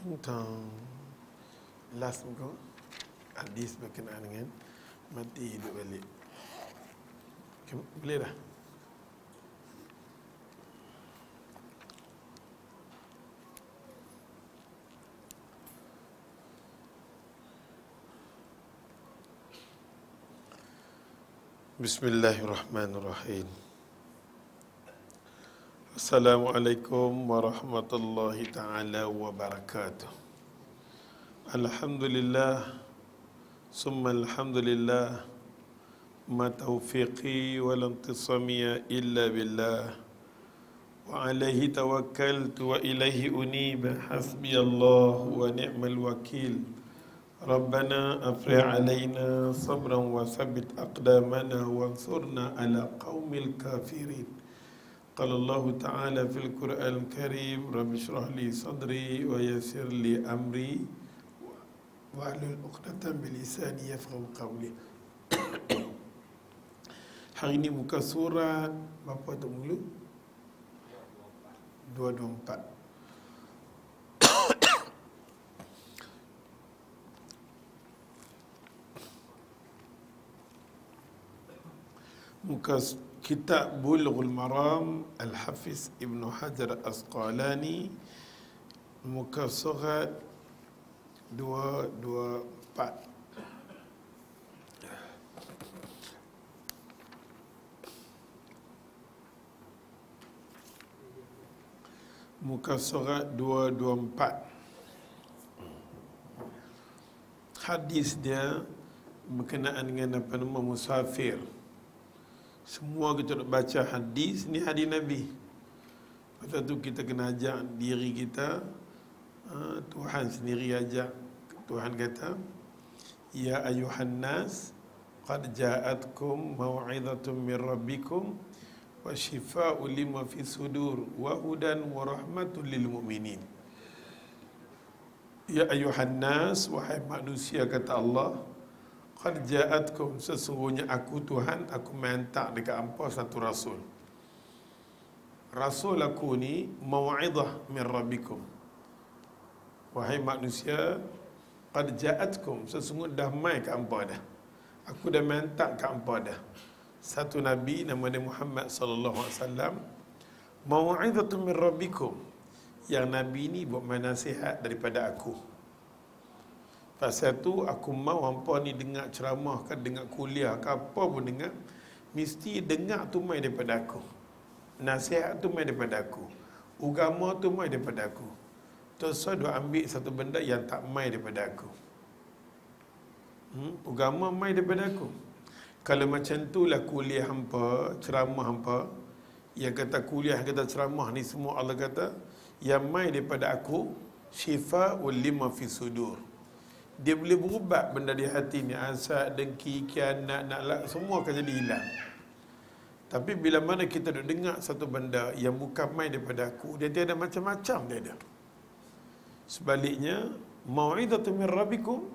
tentang last muka hadis berkenaan dengan mati hidup balik. Boleh dah? Bismillahirrahmanirrahim. Assalamualaikum warahmatullahi ta'ala wabarakatuh. Alhamdulillah summa alhamdulillah ma taufiqi wal intisamiya illa billah wa alaihi tawakkaltu wa ilaihi unib hasbiyallah wa ni'mal wakil. Rabbana afrigh alaina sabran wa thabbit aqdamana wansurna ala qaumil kafirin. Qala Allah Ta'ala fil Qur'an al-Karim, Rabbi shrah li sadri wa yassir li amri wa hlul 'uqdatam min lisani yafqahu qawli. Hari ini muka surat berapa tu mula? 224. Muka kitab Bulughul Maram Al-Hafiz Ibn Hajar Asqalani, muka surat 224. Muka surat 224. Hadis dia berkenaan dengan apa nama musafir. Semua kita nak baca hadis, ni hadis Nabi. Lepas tu kita kena ajak diri kita, Tuhan sendiri ajak. Tuhan kata, Ya ayuhan nas, qad ja'atkum maw'idhatun min rabbikum wa shifa'un lima fi sudur wa hudan wa rahmatun lil mu'minin. Ya ayuhan nas, wahai manusia, kata Allah, qad ja'atkum, sesungguhnya aku Tuhan, aku mentak dekat hampa satu rasul. Rasul aku ni mau'izah min rabbikum. Wahai manusia, qad ja'atkum, sesungguhnya dah mai kat hampa dah. Aku dah mentak kat hampa dah. Satu nabi nama dia Muhammad sallallahu alaihi wasallam, mau'izatun min rabbikum. Yang nabi ni buat nasihat daripada aku. Pasal tu aku mau hampa ni dengar ceramah ke, dengar kuliah ke, apa pun dengar, mesti dengar tu mai daripada aku. Nasihat tu mai daripada aku. Agama tu mai daripada aku. Terus saya ambil satu benda yang tak mai daripada aku. Agama mai daripada aku. Kalau macam tu lah kuliah hampa, ceramah hampa, yang kata kuliah, kata ceramah ni semua Allah kata, yang mai daripada aku, syifa'ul lima fi sudur. Dia boleh berubat benda di hati ni, hasad, dengki, kianat, nak semua akan jadi hilang. Tapi bila mana kita duk dengar satu benda yang bukan mai daripada aku, dia tiada macam-macam dia ada. Sebaliknya, mau'izatun min rabbikum,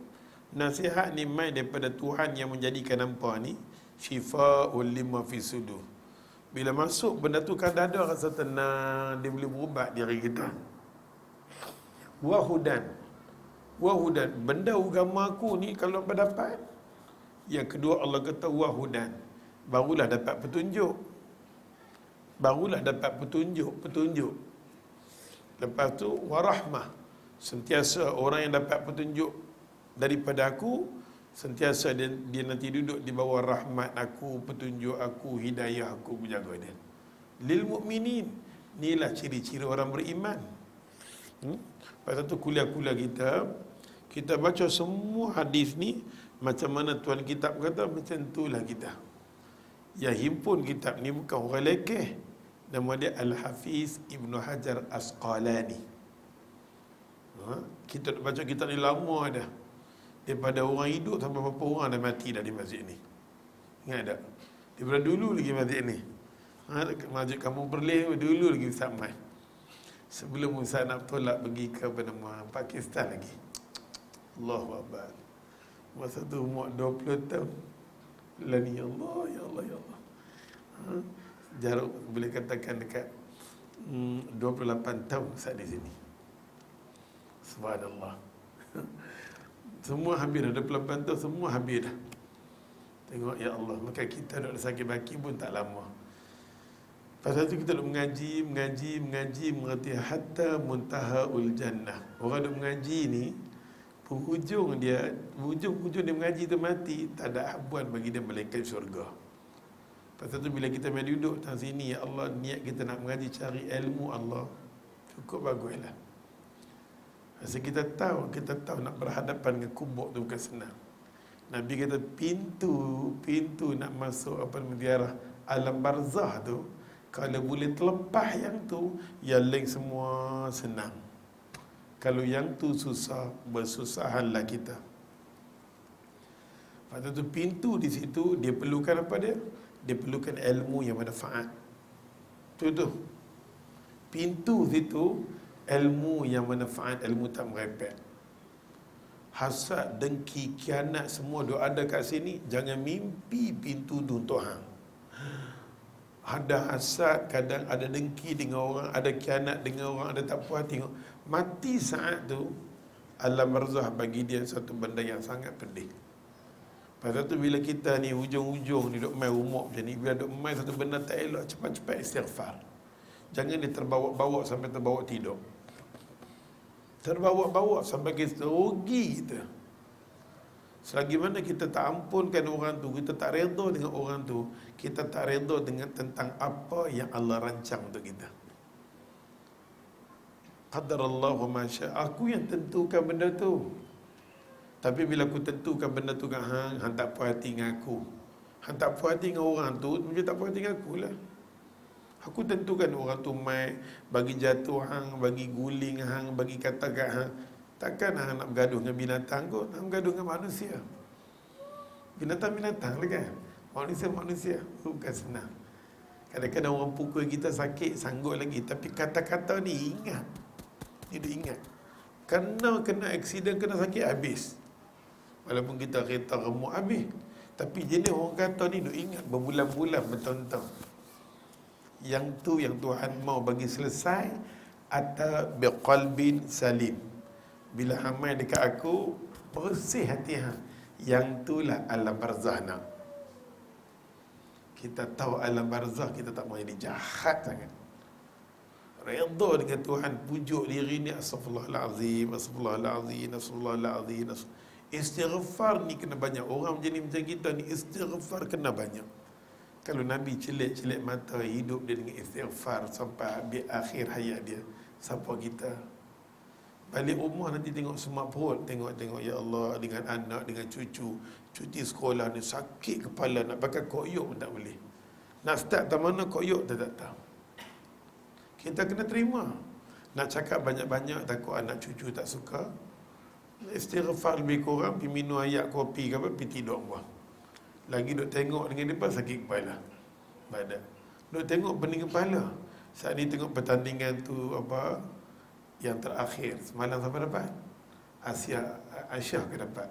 nasihat ni mai daripada Tuhan yang menjadikan hampa ni syifa'ul lima fi sudur. Bila masuk benda tu kan dada rasa tenang, dia boleh berubat diri kita. Wahudan, benda agama aku ni kalau berdapat. Yang kedua Allah kata wahudan, barulah dapat petunjuk. Petunjuk. Lepas tu warahmah, sentiasa orang yang dapat petunjuk daripada aku, sentiasa dia nanti duduk di bawah rahmat aku, petunjuk aku, hidayah aku, menjaga dia. Lil mu'minin, inilah ciri-ciri orang beriman. Pasal tu kuliah-kuliah kita baca semua hadis ni, macam mana Tuan kitab kata, macam itulah kita. Yang himpun kitab ni bukan orang lekeh. Nama dia Al-Hafiz Ibn Hajar Asqalani. Kita baca kitab ni lama dah. Daripada orang hidup sampai berapa orang dah mati dah di masjid ni. Ingat tak? Daripada dulu lagi masjid ni. Masjid Kampung Perlis dulu lagi Ustaz Mai. Sebelum Ustaz nak tolak pergi ke Pakistan lagi. Allahu Akbar. Masa tu umur 20 tahun. Lani ya Allah, ya Allah, ya Allah. Jarak boleh katakan dekat 28 tahun saat di sini. Subhanallah. Semua habis dah, 28 tahun semua habis dah. Tengok ya Allah, maka kita nak sakit baki pun tak lama. Pasal tu kita nak mengaji, mengerti hatta muntahaul jannah. Orang nak mengaji ni, hujung dia mengaji tu mati, tak ada habuan bagi dia malaikat syurga. Pasal tu bila kita main duduk tang sini, ya Allah, niat kita nak mengaji cari ilmu Allah, cukup baguslah. Pasal kita tahu nak berhadapan dengan kubur tu bukan senang. Nabi kata pintu nak masuk apa ziarah alam barzah tu, kalau boleh terlepas yang tu, yang lain semua senang. Kalau yang tu susah, bersusahanlah kita. Lepas tu pintu di situ, dia perlukan apa dia? Dia perlukan ilmu yang manfaat. Tu. Pintu situ, ilmu yang manfaat, ilmu tak merepek. Hasad, dengki, kianat semua duk ada kat sini. Jangan mimpi pintu tu untuk hang. Ada hasad, kadang ada dengki dengan orang, ada kianat dengan orang, ada tak puas tengok. Mati saat tu, alam barzah bagi dia satu benda yang sangat pedih. Pasal tu bila kita ni hujung-hujung ni duk main rumah macam ni, bila duk main satu benda tak elok, cepat-cepat istighfar. Jangan dia terbawa-bawa sampai terbawa tidur. Terbawa-bawa sampai kita rugi kita. Selagi mana kita tak ampunkan orang tu, kita tak redha dengan orang tu, kita tak redha dengan tentang apa yang Allah rancang untuk kita. Qadarallahu ma syaa. Aku yang tentukan benda tu. Tapi bila aku tentukan benda tu kat hang tak puas hati dengan aku. Hang tak puas hati dengan orang tu, macam tak puas hati dengan aku lah. Aku tentukan orang tu mai bagi jatuh hang, bagi guling hang, bagi kata kat hang. Takkan hang nak bergaduh dengan binatang kot, nak bergaduh dengan manusia. Binatang-binatang lah kan. Manusia-manusia, bukan senang. Kadang-kadang orang pukul kita sakit, sanggup lagi. Tapi kata-kata ni ingat. Dia ingat. Kena aksiden, kena sakit, habis. Walaupun kita kereta remuk, habis. Tapi jenis orang kata ni duk ingat berbulan-bulan, bertahun-tahun. Yang tu yang Tuhan mau bagi selesai, atau biqalbin salim. Bila hamai dekat aku, bersih hati hang. Yang itulah alam barzah nak. Kita tahu alam barzah, kita tak mahu jadi jahat sangat. Redha dengan Tuhan, pujuk diri ni, astaghfirullahalazim, astaghfirullahalazim, astaghfirullahalazim. Istighfar ni kena banyak. Orang macam kita ni istighfar kena banyak. Kalau Nabi celik-celik mata hidup dia dengan istighfar sampai habis akhir hayat dia, siapa kita? Balik rumah nanti tengok semak perut, tengok ya Allah, dengan anak, dengan cucu sekolah ni sakit kepala, nak pakai koyok pun tak boleh. Nak start tak mana koyok tak tahu. Kita kena terima. Nak cakap banyak-banyak takut anak cucu tak suka. Istighfar lebih kurang, pergi minum ayak kopi ke apa, pergi tidur buang. Lagi duk tengok dengan dia sakit kepala. Badan. Duk tengok pening kepala. Saat ni tengok pertandingan tu apa yang terakhir semalam siapa dapat? Aisyah ke dapat?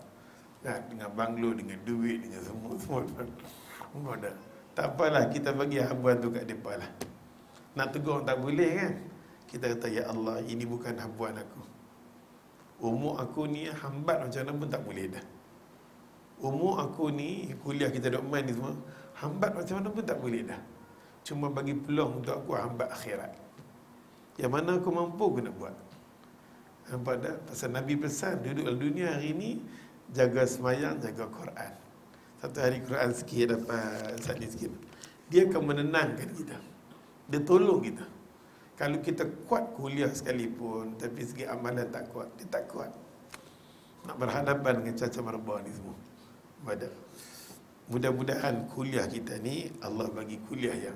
Nah, dengan banglo, dengan duit, dengan semua dah. Tak apalah, kita bagi habuan tu kat depa lah. Nak tegur tak boleh kan? Kita kata ya Allah, ini bukan habuan aku. Umur aku ni hambat macam mana pun tak boleh dah. Umur aku ni, kuliah kita duk main ni semua, hambat macam mana pun tak boleh dah. Cuma bagi peluang untuk aku hambat akhirat. Yang mana aku mampu aku nak buat. Nampak tak? Pasal Nabi pesan, duduk dalam dunia hari ni, jaga semayang, jaga Quran. Satu hari Quran sikit dapat, saat ni sikit. Dia akan menenangkan kita. Dia tolong kita. Kalau kita kuat kuliah sekalipun, tapi segi amalan tak kuat, dia tak kuat. Nak berhadapan dengan caca marba ni semua. Mudah-mudahan kuliah kita ni, Allah bagi kuliah yang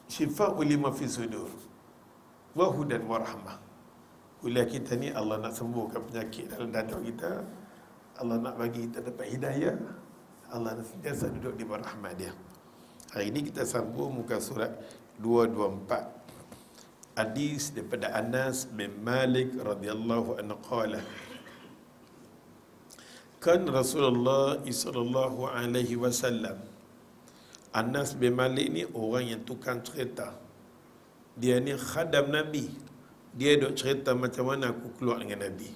syifa'u lima fi sudur wa hudan wa rahmah. Kuliah kita ni Allah nak sembuhkan penyakit dalam dada kita. Allah nak bagi kita dapat hidayah. Allah nak sentiasa duduk di bawah rahmat dia. Hari ini kita sambung muka surat 224. Hadis daripada Anas bin Malik radhiyallahu anhu qala, kan Rasulullah sallallahu alaihi wasallam. Anas bin Malik ni orang yang tukang cerita. Dia ni khadam Nabi. Dia duk cerita macam mana aku keluar dengan Nabi.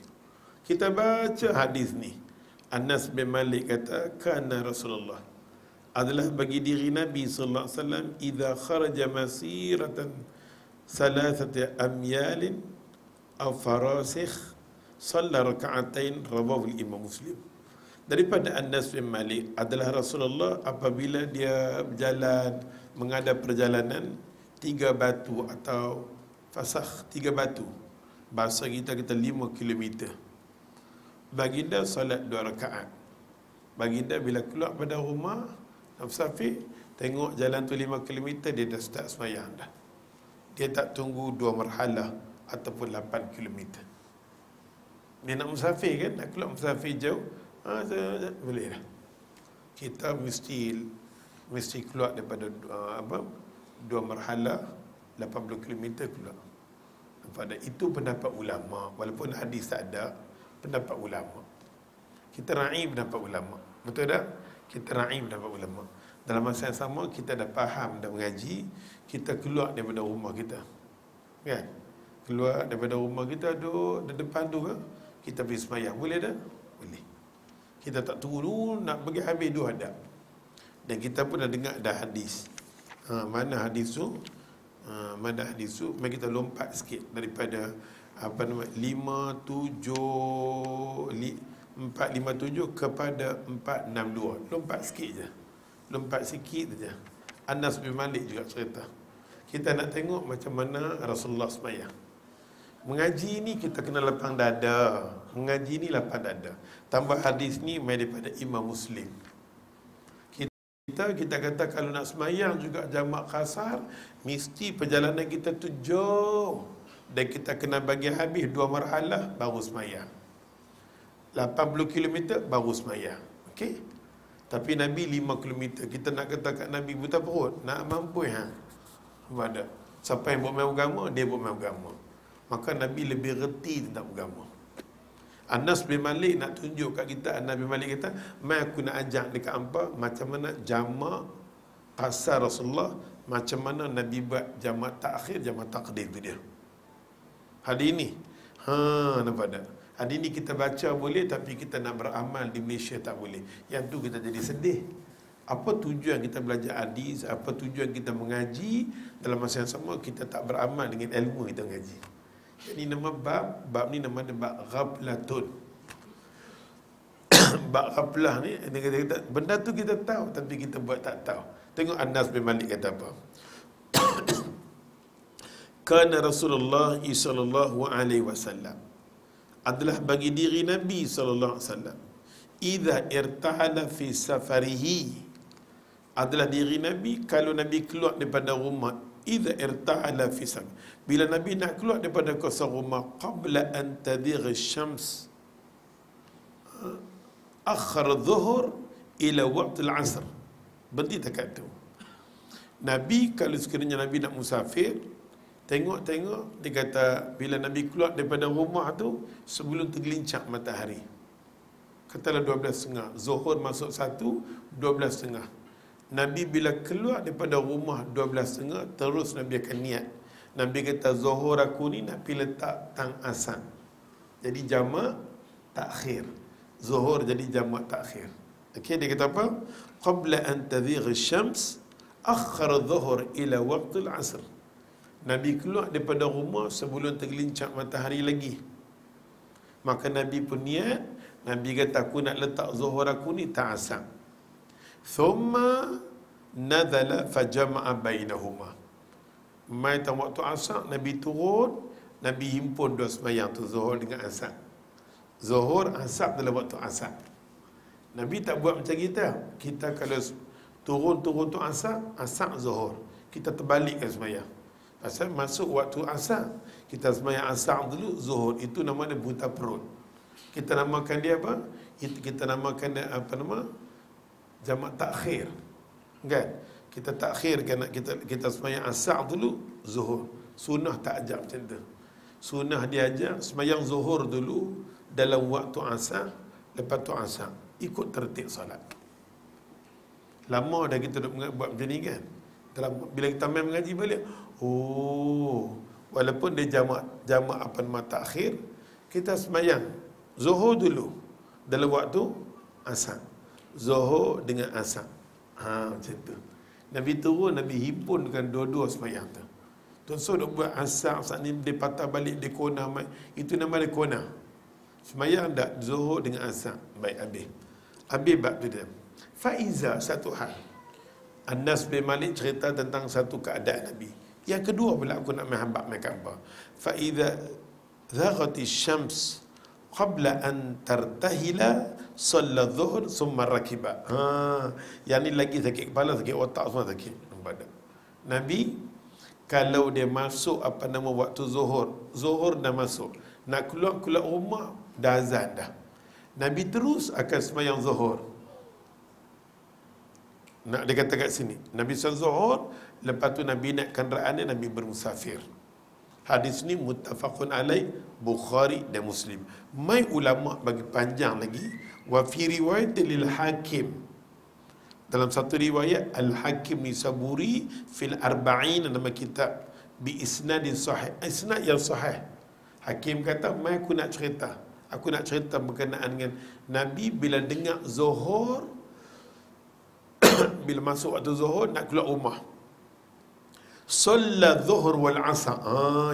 Kita baca hadis ni. Anas bin Malik kata, kana Rasulullah adalah bagi diri Nabi sallallahu alaihi wasallam idza kharaja masiratan salasati amyalin aw farasikh salla raka'atain, rawahu Imam Muslim. Daripada Anas bin Malik adalah Rasulullah apabila dia berjalan menghadap perjalanan 3 batu atau fasakh, 3 batu, bahasa kita 5 kilometer, baginda solat 2 rakaat. Baginda bila keluar pada rumah nak musafir, tengok jalan tu 5 kilometer, dia dah start sembahyang dah. Dia tak tunggu 2 marhalah ataupun 8 kilometer. Dia nak musafir kan, nak keluar musafir jauh, boleh dah. Kita mesti keluar daripada 2 marhalah 80 km keluar. Pada itu pendapat ulama, walaupun hadis tak ada, pendapat ulama. Kita ra'i pendapat ulama. Betul tak? Kita ra'i pendapat ulama. Dalam masa yang sama kita dah faham, dah mengaji, kita keluar daripada rumah kita. Kan? Keluar daripada rumah kita, duduk di depan tu kan? Kita pergi sembahyang. Boleh tak? Boleh. Kita tak tunggu dulu nak pergi habis 2 hadap. Dan kita pun dah dengar dah hadis. Mana hadis tu? Mana hadis tu? Mari kita lompat sikit daripada 457 kepada 462. Lompat sikit je. Lompat sikit je. Anas bin Malik juga cerita. Kita nak tengok macam mana Rasulullah sembahyang. Mengaji ni kita kena lapang dada. Mengaji ni lapang dada. Tambah hadis ni mai daripada Imam Muslim. Kita kata kalau nak sembahyang juga jamak kasar, mesti perjalanan kita tu jauh. Dan kita kena bagi habis 2 marhalah baru sembahyang. 80 km baru sembahyang. Okey? Tapi Nabi 5 km. Kita nak kata kat Nabi buta perut, nak mampu Ada. Siapa yang buat main agama, dia buat main agama. Maka Nabi lebih reti tentang agama. Anas bin Malik nak tunjuk kat kita, Anas bin Malik kata, mai aku nak ajak dekat hampa macam mana jamak qasar Rasulullah, macam mana Nabi buat jamak takhir, jamak taqdim tu dia. Hadis ni, nampak tak? Hadis ni kita baca boleh, tapi kita nak beramal di Malaysia tak boleh. Yang tu kita jadi sedih. Apa tujuan kita belajar hadis, apa tujuan kita mengaji, dalam masa yang sama kita tak beramal dengan ilmu kita mengaji. Ini nama bab ni nama dia bab ghaflatun. Bab ghaflah ni dia kata benda tu kita tahu tapi kita buat tak tahu. Tengok Anas bin Malik kata apa. Kana Rasulullah sallallahu alaihi wasallam adalah bagi diri Nabi sallallahu alaihi wasallam idza irtahala fi safarihi, adalah diri Nabi kalau Nabi keluar daripada rumah, idza irtahala fi safar, bila Nabi nak keluar daripada kawasan rumah, qabla an tadhir syams akhir zuhur ila waqt al-asr, berhenti dekat tu. Nabi kalau sekiranya Nabi nak musafir, tengok dia kata bila Nabi keluar daripada rumah tu sebelum tergelincir matahari, katalah 12.30, zuhur masuk 1, 12.30. Nabi bila keluar daripada rumah 12.30, terus Nabi akan niat. Nabi kata zuhur aku ni nak pergi letak tang asar, jadi jamak takhir. Zuhur jadi jamak takhir. Okey, dia kata apa? Qabla an tadhir syams akhir zuhur ila waqt al-asr. Nabi keluar daripada rumah sebelum tergelincir matahari lagi. Maka Nabi pun niat, Nabi kata aku nak letak zuhur aku ni tak asar. Thumma nazala fajama'a bainahuma. Mai tang waktu asar Nabi turun, Nabi himpun 2 sembahyang tu, zuhur dengan asar. Zuhur asar dalam waktu asar. Nabi tak buat macam kita. Kita kalau turun tu asar zuhur, kita terbalikkan sembahyang. Pasal masuk waktu asar, kita sembahyang asar dulu, zuhur. Itu nama dia buta perut. Kita namakan dia apa? Kita namakan dia apa nama? Jamak takhir. Kan? Kita takhirkan, kita sembahyang asar dulu, zuhur. Sunnah tak ajar macam tu. Sunnah dia ajar sembahyang zuhur dulu dalam waktu asar, lepas tu asar. Ikut tertib solat. Lama dah kita buat macam ni kan? Bila kita main mengaji balik, Walaupun dia jamak apa nama takhir, kita semayang Zuhur dulu dalam waktu asar. Zuhur dengan asar. Macam tu. Nabi turun, Nabi himpunkan dua-dua semayang tu. Tuan-tuan duk buat asar, saat ni dia patah balik, dia kona. Itu nama dia kona. Semayang tak Zuhur dengan asar. Baik, habis. Habis bab tu dia. Faiza, satu hal. Anas bin Malik cerita tentang satu keadaan Nabi. Yang kedua pula aku nak menghambat mereka apa. Faiza zaghati syams qabla an tartahila salla dhuhr summa rakiba. Yang ni lagi sakit kepala, sakit otak, semua sakit. Nabi kalau dia masuk apa nama waktu zuhur dah masuk, nak keluar rumah dah azan dah, Nabi terus akan sembahyang zuhur. Nak dia kata kat sini, Nabi sembahyang zuhur, lepas tu Nabi naik kenderaan dia, Nabi bermusafir. Hadis ni muttafaqun alaih, Bukhari dan Muslim. Mai ulama bagi panjang lagi, wa fi riwayat lil Hakim, dalam satu riwayat Al-Hakim Nisaburi fil Arba'in, nama kitab, bi isnadin sahih, isnad yang sahih. Hakim kata, mai aku nak cerita berkenaan dengan Nabi bila dengar zuhur, bila masuk waktu zuhur nak keluar rumah, Solat zuhur wal asar.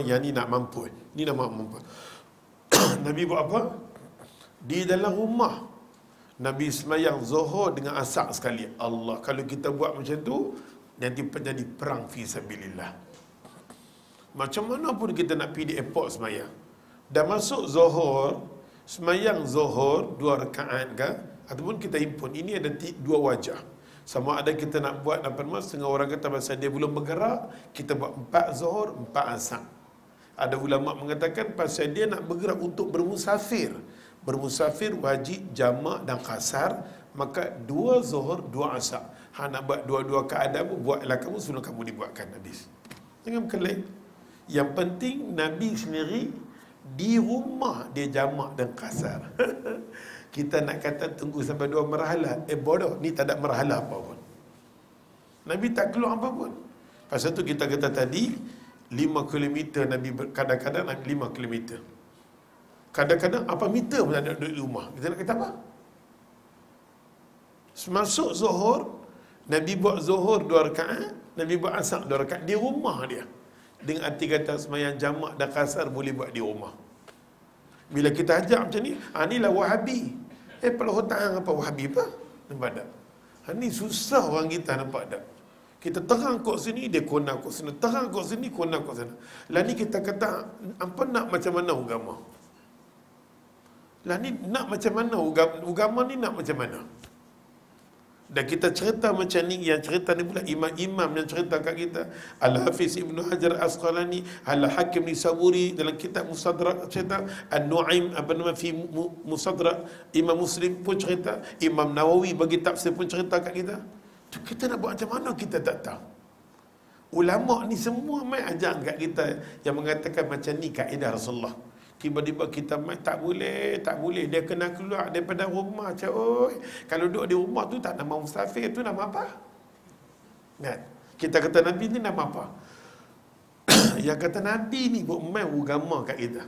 Yang ni nak mampu. Ni nak mampu. Nabi buat apa? Di dalam rumah Nabi semayang zuhur dengan asar sekali. Allah, kalau kita buat macam tu, nanti jadi perang fi sabilillah. Macam mana pun kita nak pergi di airport semayang, dah masuk zuhur, semayang zuhur 2 rakaat ke, ataupun kita impun. Ini ada 2 wajah. Sama ada kita nak buat apa nama, setengah orang kata pasal dia belum bergerak, kita buat 4 zuhur, 4 asar. Ada ulama mengatakan pasal dia nak bergerak untuk bermusafir. Bermusafir wajib jamak dan qasar, maka 2 zuhur, 2 asar. Nak buat dua-dua keadaan, buatlah kamu sebelum kamu dibuatkan hadis. Jangan berkelain. Yang penting Nabi sendiri di rumah dia jamak dan qasar. Kita nak kata tunggu sampai 2 merhala. Bodoh, ni tak ada merhala apa pun. Nabi tak keluar apa pun. Pasal tu kita kata tadi 5 km Nabi kadang-kadang Nabi 5 km. Kadang-kadang apa meter pun ada duduk di rumah. Kita nak kata apa? Masuk zuhur, Nabi buat zuhur 2 rakaat, Nabi buat asar 2 rakaat di rumah dia. Dengan arti kata semayang jamak dan qasar boleh buat di rumah. Bila kita ajak macam ni, inilah Wahabi. Pada hutang apa Wahabi apa? Nampak tak? Ni susah orang kita, nampak tak? Kita terang kot sini, dia kona kot sana. Terang kot sini, kona kot sana. Lah ni kita kata, apa nak macam mana agama? Lah ni nak macam mana agama ni nak macam mana? Dan kita cerita macam ni, yang cerita ni pula imam-imam yang cerita kat kita. Al-Hafiz Ibn Hajar Asqalani, Al-Hakim Nisaburi dalam kitab Mustadrak cerita, An-Nu'aim apa nama fi Mustadrak, Imam Muslim pun cerita, Imam Nawawi bagi tafsir pun cerita kat kita. Tu kita nak buat macam mana kita tak tahu. Ulama ni semua mai ajar kat kita yang mengatakan macam ni kaedah Rasulullah. Tiba-tiba kita mai tak boleh, dia kena keluar daripada rumah. Oi, kalau duduk di rumah tu tak nama musafir, tu nama apa? Kan? Kita kata Nabi ni nama apa? Yang kata Nabi ni buat mai agama kat kita.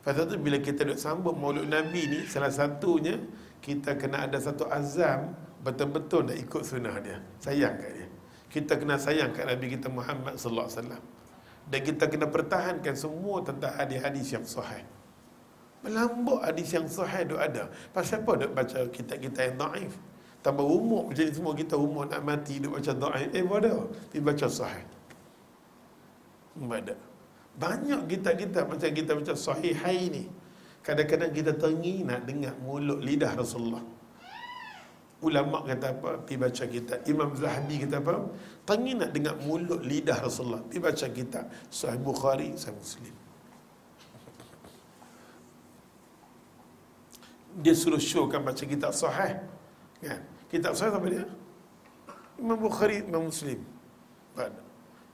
Pasal tu bila kita duduk sambut Maulud Nabi ni, salah satunya kita kena ada satu azam betul-betul nak ikut sunnah dia. Sayang kat dia. Kita kena sayang kat Nabi kita Muhammad sallallahu alaihi wasallam. Dan kita kena pertahankan semua tentang hadis-hadis yang sahih. Melambuk hadis yang sahih tu ada. Pasal apa duk baca kitab-kitab yang daif? Tambah umur macam ni semua, kita umur nak mati duk baca daif. Bodoh. Dia baca sahih. Ada. Banyak kitab-kitab macam kita baca sahihai ni. Kadang-kadang kita tengi nak dengar mulut lidah Rasulullah. Ulama kata apa? Pergi baca kitab. Imam Zahabi kata apa? Tengi nak dengar mulut lidah Rasulullah. Pergi baca kitab Sahih Bukhari, Sahih Muslim. Dia suruh showkan baca kitab sahih. Kan? Kitab sahih apa dia? Imam Bukhari, Imam Muslim.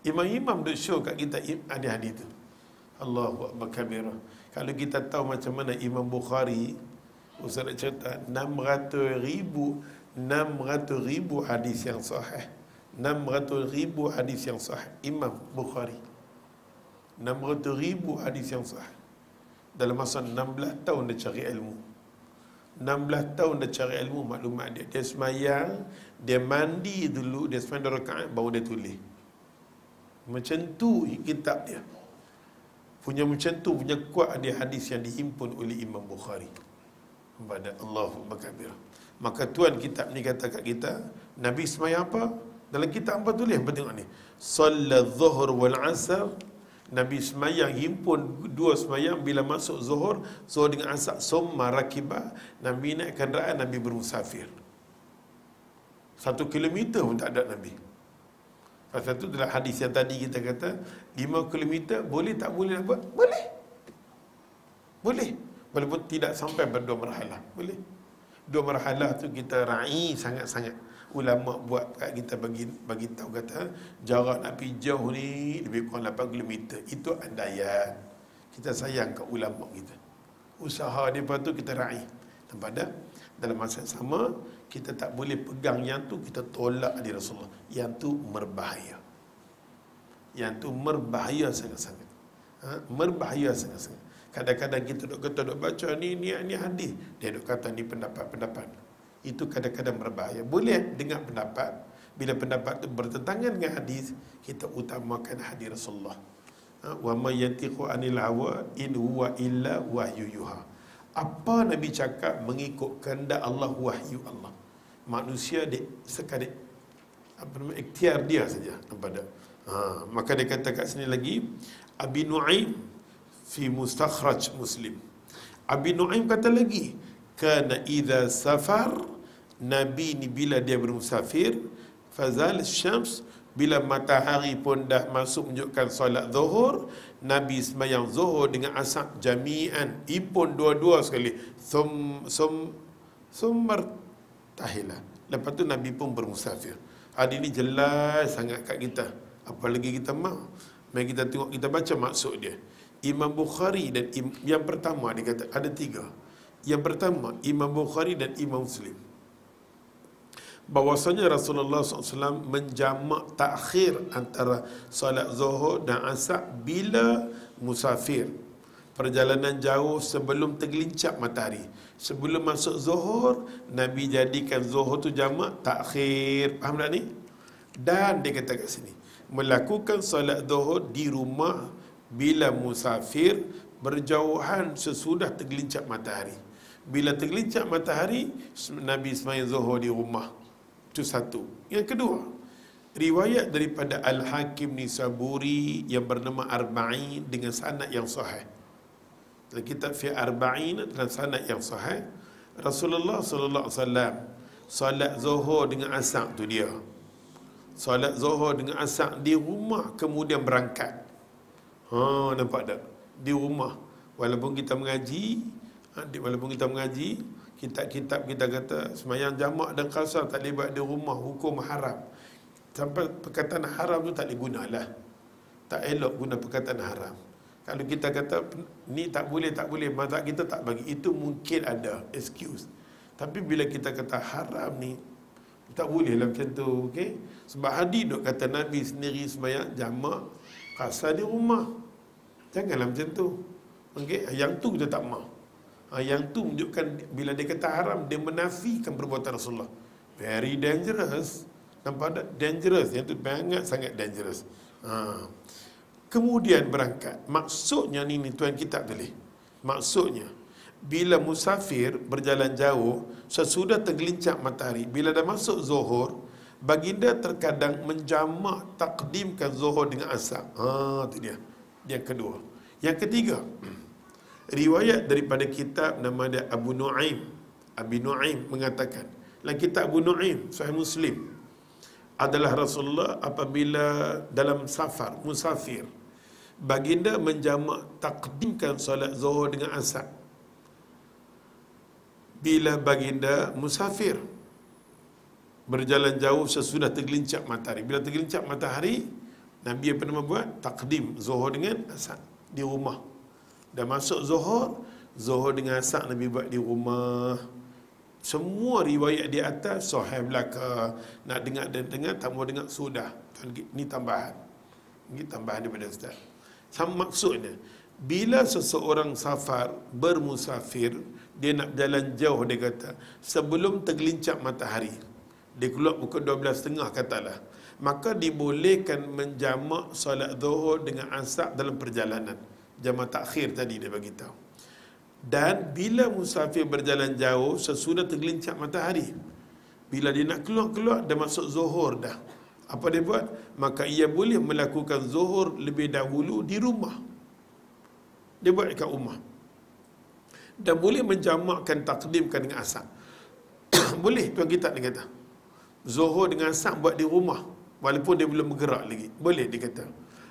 Imam-imam duk show kat kita hadis-hadis tu. Allahu Akbar kabirah. Kalau kita tahu macam mana Imam Bukhari, Ustaz nak cerita 600,000 hadis yang sahih. 600,000 hadis yang sahih Imam Bukhari. 600,000 hadis yang sahih. Dalam masa 16 tahun dia cari ilmu. 16 tahun dia cari ilmu maklumat dia. Dia semayang, dia mandi dulu, dia semayang 2 rakaat baru dia tulis. Macam tu kitab dia. Punya macam tu, punya kuat dia hadis yang dihimpun oleh Imam Bukhari. Pada Allahu Akbar. Maka tuan kitab ni kata kat kita, Nabi semayang apa? Dalam kitab apa tulis? Apa tengok ni? Salat zuhur wal asar. Nabi semayang, himpun 2 semayang bila masuk zuhur, zuhur dengan asar, summa rakibah. Nabi naik kenderaan, Nabi bermusafir. 1 kilometer pun tak ada Nabi. Pasal tu dalam hadis yang tadi kita kata 5 kilometer boleh tak boleh nak buat? Boleh. Boleh. Walaupun tidak sampai ber2 marhalah. Boleh. 2 marhalah tu kita ra'i sangat-sangat. Ulama buat kat kita bagi tahu kata jarak nak pergi jauh ni lebih kurang 8 kilometer. Itu andaian. Kita sayang kat ulama kita. Usaha dia lepas tu kita ra'i. Nampak tak? Dalam masa yang sama, kita tak boleh pegang yang tu, kita tolak di Rasulullah. Yang tu berbahaya. Yang tu berbahaya sangat-sangat. Berbahaya sangat-sangat. Kadang-kadang kita duk baca ni hadis. Dia duk kata ni pendapat. Itu kadang-kadang berbahaya. Boleh dengar pendapat. Bila pendapat tu bertentangan dengan hadis, kita utamakan hadis Rasulullah. Wa may yantiqu anil hawa in huwa illa wahyu yuha. Apa Nabi cakap mengikut kehendak Allah, wahyu Allah. Manusia sekadar ikhtiar dia saja. Maka dia kata kat sini lagi, Abi Nu'aim fi mustakhraj Muslim. Abi Nu'aim kata lagi, kana idza safar, Nabi ni bila dia bermusafir, fazal syams, bila matahari pun dah masuk menunjukkan solat zuhur, Nabi sembahyang zuhur dengan asar jami'an, impun dua-dua sekali. Summar tahilah. Lepas tu Nabi pun bermusafir. Hadis ni jelas sangat kat kita. Apalagi kita mau. Mari kita tengok, kita baca maksud dia. Imam Bukhari dan yang pertama dia kata ada 3. Yang pertama Imam Bukhari dan Imam Muslim. Bahwasanya Rasulullah SAW menjamak takhir antara solat zuhur dan asar bila musafir. Perjalanan jauh sebelum tergelincir matahari. Sebelum masuk zuhur, Nabi jadikan zuhur tu jamak takhir. Faham tak ni? Dan dia kata kat sini, melakukan solat zuhur di rumah bila musafir berjauhan sesudah tergelincir matahari. Bila tergelincir matahari, Nabi sembahyang zuhur di rumah. Itu satu. Yang kedua, riwayat daripada Al-Hakim Nisaburi yang bernama Arba'in dengan sanad yang sahih. Dalam kitab fi Arba'in dengan sanad yang sahih, Rasulullah sallallahu alaihi wasallam solat zuhur dengan asar tu dia. Solat zuhur dengan asar di rumah kemudian berangkat. Nampak tak? Di rumah. Walaupun kita mengaji, kitab-kitab kita kata semayang jamak dan qasar tak boleh buat di rumah, hukum haram. Sampai perkataan haram tu tak boleh gunalah. Tak elok guna perkataan haram. Kalau kita kata ni tak boleh, mazhab kita tak bagi, itu mungkin ada excuse. Tapi bila kita kata haram ni, tak boleh lah macam tu, okey? Sebab hadis duk kata Nabi sendiri semayang jamak qasar di rumah. Janganlah macam tu. Okey, yang tu kita tak mahu. Yang tu menunjukkan bila dia kata haram, dia menafikan perbuatan Rasulullah. Very dangerous. Nampak tak? Dangerous. Yang tu sangat dangerous. Kemudian berangkat. Maksudnya ni tuan kita tulis. Maksudnya, bila musafir berjalan jauh, sesudah tergelincir matahari, bila dah masuk zuhur, baginda terkadang menjamak takdimkan zuhur dengan asar. Itu dia. Yang kedua. Yang ketiga, riwayat daripada kitab nama dia Abu Nu'aim. Abi Nu'aim mengatakan, dalam kitab Abu Nu'aim, Sahih Muslim, adalah Rasulullah apabila dalam safar, musafir, baginda menjamak takdimkan solat zuhur dengan asar. Bila baginda musafir, berjalan jauh sesudah tergelincir matahari. Bila tergelincir matahari, Nabi apa nama buat? Takdim zuhur dengan asar di rumah. Dah masuk zuhur dengan asar Nabi buat di rumah. Semua riwayat di atas sahih belaka. Nak dengar dan dengar, tak mau dengar sudah. Ni tambahan. Ini tambahan daripada Ustaz. Sama maksudnya, bila seseorang safar, bermusafir, dia nak jalan jauh, dia kata, sebelum tergelincir matahari, dia keluar pukul 12.30 katalah, maka dibolehkan menjamak solat zuhur dengan asar dalam perjalanan. Jamak takhir tadi dia bagi tahu. Dan bila musafir berjalan jauh sesudah tergelincir matahari, bila dia nak keluar, dia masuk zuhur dah. Apa dia buat? Maka ia boleh melakukan zuhur lebih dahulu di rumah. Dia buat dekat rumah. Dan boleh menjamakkan, takdimkan dengan asar. Boleh, tuan kita dia kata. Zuhur dengan asar buat di rumah, walaupun dia belum bergerak lagi. Boleh dia kata.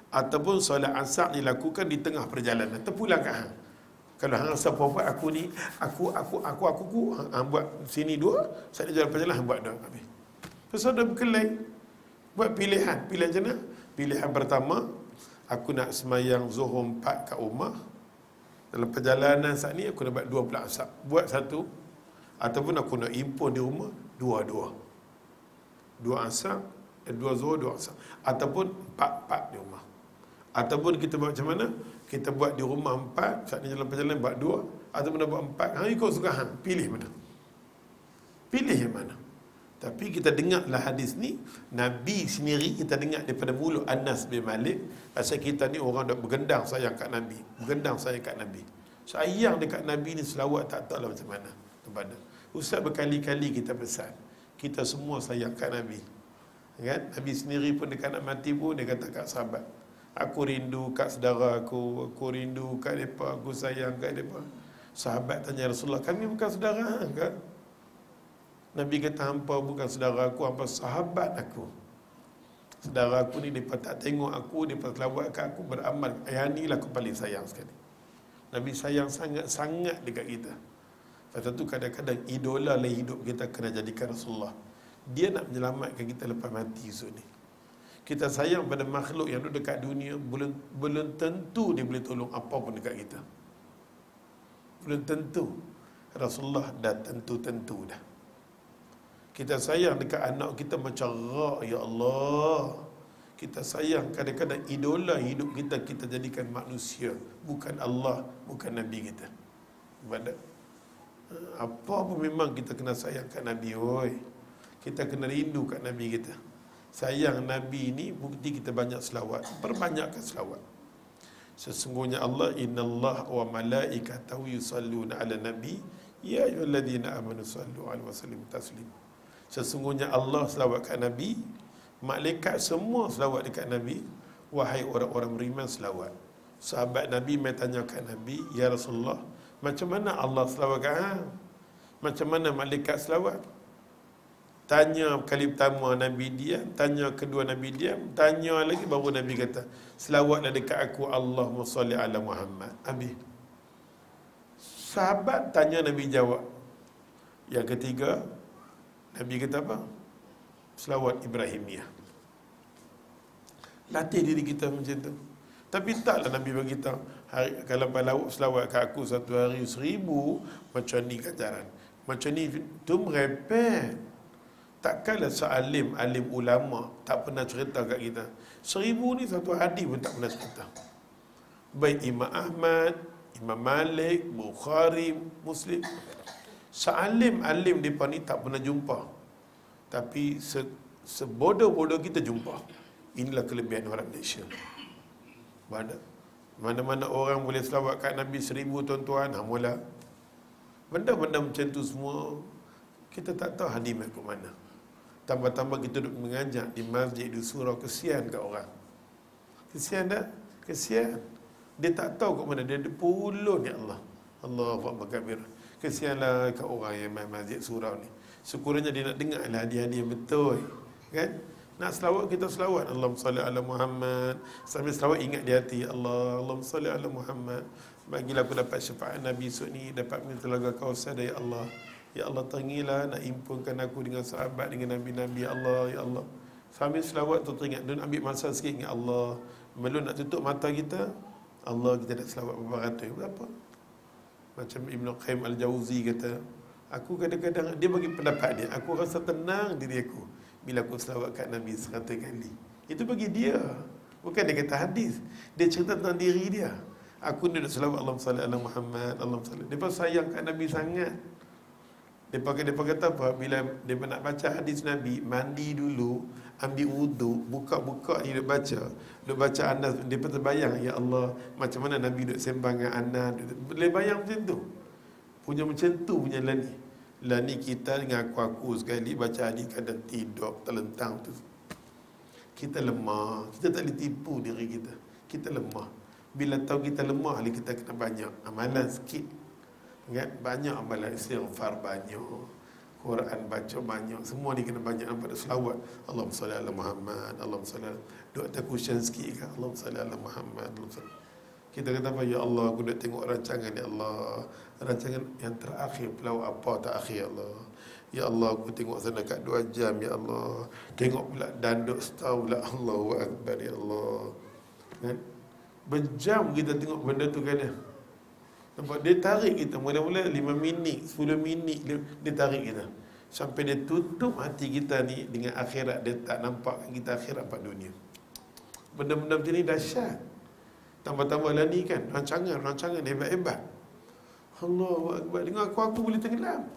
Ataupun solat asar dilakukan di tengah perjalanan. Terpulang kat hang. Kalau hang rasa apa-apa, aku ni, aku, hang buat sini dua, saya jalan perjalanan, hang buat dah. Habis. Terus ada berkelai. Buat pilihan. Pilihan macam mana? Pilihan pertama, aku nak semayang zuhur 4 kat rumah. Dalam perjalanan saat ni, aku nak buat 2 pula asar. Buat satu. Ataupun aku nak impun di rumah, dua-dua. 2 asar, 2 zuhur, 2 asar. Ataupun 4 di rumah. Ataupun kita buat macam mana? Kita buat di rumah 4, saat ni dalam perjalanan buat 2. Ataupun nak buat 4. Hang ikut suka hang. Pilih mana? Pilih yang mana? Tapi kita dengarlah hadis ni, Nabi sendiri kita dengar daripada mulut Anas bin Malik, pasal kita ni orang dah bergendang sayang kat Nabi. Bergendang sayang kat Nabi. Sayang dekat Nabi ni selawat tak tahu lah macam mana. Kepada Ustaz berkali-kali kita pesan, kita semua sayang kat Nabi. Kan? Nabi sendiri pun dekat nak mati pun dia kata kat sahabat, aku rindu kat saudara aku rindu kat mereka, aku sayang kat mereka. Sahabat tanya Rasulullah, kami bukan saudara kan? Nabi kata, hampa bukan saudara aku, hampa sahabat aku. Saudara aku ni, mereka tak tengok aku, mereka selawat kat aku, beramal. Yang ni lah aku paling sayang sekali. Nabi sayang sangat-sangat dekat kita. Lepas tu kadang-kadang idola lah hidup kita kena jadikan Rasulullah. Dia nak menyelamatkan kita lepas mati esok ni. Kita sayang pada makhluk yang duduk dekat dunia, belum tentu dia boleh tolong apa pun dekat kita. Belum tentu. Rasulullah dah tentu-tentu dah. Kita sayang dekat anak kita macam rak, ya Allah. Kita sayang kadang-kadang idola hidup kita, kita jadikan manusia, bukan Allah, bukan Nabi kita. Pada apa pun memang kita kena sayang kat Nabi, oi. Kita kena rindu kat Nabi kita. Sayang Nabi ni bukti kita banyak selawat. Perbanyakkan selawat. Sesungguhnya Allah, innallah wa malaikatahu yusalluna ala nabi ya ayyuhalladzina amanu sallu alaihi wasallimu taslima. Sesungguhnya Allah selawat kat Nabi, malaikat semua selawat dekat Nabi. Wahai orang-orang beriman, selawat. Sahabat Nabi mai tanya kat Nabi, ya Rasulullah, macam mana Allah selawat kat hang? Macam mana malaikat selawat? Tanya kali pertama Nabi diam, tanya kedua Nabi diam, tanya lagi baru Nabi kata, selawatlah dekat aku, Allahumma salli ala Muhammad. Habis. Sahabat tanya, Nabi jawab. Yang ketiga, Nabi kata apa? Selawat Ibrahimiyah. Latih diri kita macam tu. Tapi taklah Nabi bagi tahu, kalau lauk selawat kat aku satu hari 1000, macam ni ganjaran. Macam ni tu merepek. Takkanlah sealim alim ulama tak pernah cerita kat kita. 1000 ni satu hadis pun tak pernah cerita. Baik Imam Ahmad, Imam Malik, Bukhari, Muslim, sealim-alim mereka ni tak pernah jumpa. Tapi sebodoh-bodoh kita jumpa. Inilah kelebihan orang Malaysia. Mana-mana orang boleh selawat kat Nabi 1000 tuan-tuan, mula. Benda-benda macam tu semua kita tak tahu hadis ke mana. Tambah-tambah kita duduk mengajar di masjid, di surau, kesian kat orang. Kesian tak? Kesian. Dia tak tahu kat mana. Dia ada pulun, ya Allah. Allahu Akbar kabir. Kesianlah kat orang yang main masjid surau ni. Syukurnya dia nak dengar lah hadiah-hadiah betul. Kan? Nak selawat, kita selawat. Allahumma salli ala Muhammad. Sambil selawat ingat di hati, Allahumma salli ala Muhammad. Bagilah aku dapat syafaat Nabi esok ni, dapat minta telaga Kausar dari Allah. Ya Allah, teringilah nak impunkan aku dengan sahabat, dengan Nabi-Nabi, ya Allah, ya Allah. Sambil selawat tu teringat, dan ambil masa sikit ingat Allah. Belum nak tutup mata kita, Allah, kita nak selawat berapa ratus, berapa? Macam Ibn Qayyim Al-Jauzi kata, aku kadang-kadang, dia bagi pendapat dia, aku rasa tenang diri aku bila aku selawat kat Nabi 100 kali. Itu bagi dia. Bukan dia kata hadis. Dia cerita tentang diri dia. Aku ni dah selawat Allahumma salli ala Muhammad, Allahumma salli. Dia pun sayang kat Nabi sangat. Dia kata apa? Bila dia nak baca hadis Nabi, mandi dulu, ambil wudu, buka-buka ni dia baca. Dia baca Anas, dia pun terbayang, ya Allah, macam mana Nabi duduk sembang dengan Anas. Dia bayang macam tu. Punya macam tu punya lah ni. Lah ni kita dengan aku sekali baca hadis kadang tidur, terlentang tu. Kita lemah, kita tak boleh tipu diri kita. Kita lemah. Bila tahu kita lemah, kita kena banyak amalan sikit. Ingat, banyak amalan, istighfar banyak, Quran baca banyak, semua ni kena banyak pada selawat. Allahumma salli ala Muhammad, Allahumma salli ala, duk tak cushion sikit kan, Allahumma salli ala Muhammad, Allahumma salli. Kita kata apa, ya Allah, aku nak tengok rancangan, ya Allah, rancangan yang terakhir pelawak apa terakhir, ya Allah. Ya Allah, aku tengok sana kat 2 jam, ya Allah. Tengok pula danduk setahun pula, Allahu Akbar, ya Allah. Kan? Berjam kita tengok benda tu kan dia. Nampak? Dia tarik kita. Mula-mula 5 minit, 10 minit dia tarik kita. Sampai dia tutup hati kita ni dengan akhirat. Dia tak nampak kita akhirat pada dunia. Benda-benda macam ni dahsyat. Tambah-tambah lah ni kan, rancangan hebat-hebat. Allahu Akbar. Dengar aku boleh tenggelam.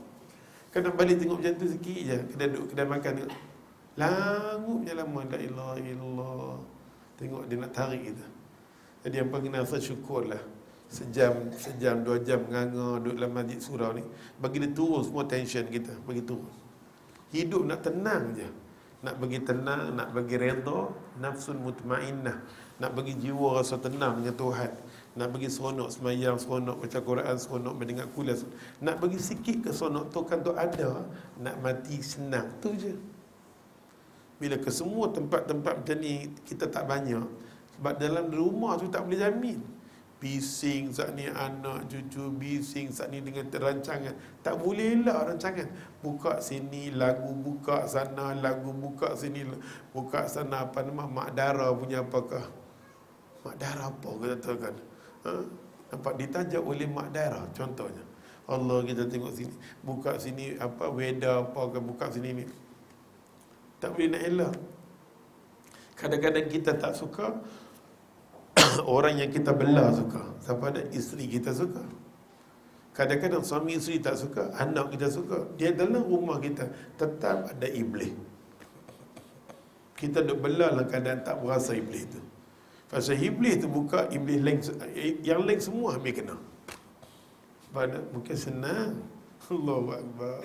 Kadang balik tengok macam tu sikit je. Kedai duduk, kedai makan tengok. Langupnya lama. La ilaha illallah. Tengok dia nak tarik kita. Jadi yang paling rasa syukur lah. Sejam, 2 jam nganga duduk dalam masjid surau ni. Bagi dia turun semua tension kita. Bagi turun. Hidup nak tenang je. Nak bagi tenang, nak bagi redha. Nafsun mutmainnah. Nak bagi jiwa rasa tenang dengan Tuhan. Nak bagi seronok semayang, seronok baca Quran, seronok mendengar kuliah. Nak bagi sikit ke seronok tu kan tu ada. Nak mati senang. Tu je. Bila ke semua tempat-tempat macam ni kita tak banyak. Sebab dalam rumah tu tak boleh jamin. Bising saat ni anak cucu, bising saat ni dengan rancangan. Tak boleh lah rancangan. Buka sini lagu, buka sana lagu, buka sini, buka sana apa nama Mak Dara punya apakah. Mak Dara apa kata kan? Nampak ditajuk oleh Mak Dara contohnya. Allah kita tengok sini, buka sini apa weather apa ke, buka sini ni. Tak boleh nak elak. Kadang-kadang kita tak suka, orang yang kita belah suka. Siapa ada? Isteri kita suka. Kadang-kadang suami isteri tak suka, anak kita suka. Dia dalam rumah kita tetap ada iblis. Kita duk belah dalam keadaan tak berasa iblis tu. Pasal iblis tu buka, iblis lain, yang lain semua ambil kena. Pada mungkin senang. Allahu Akbar.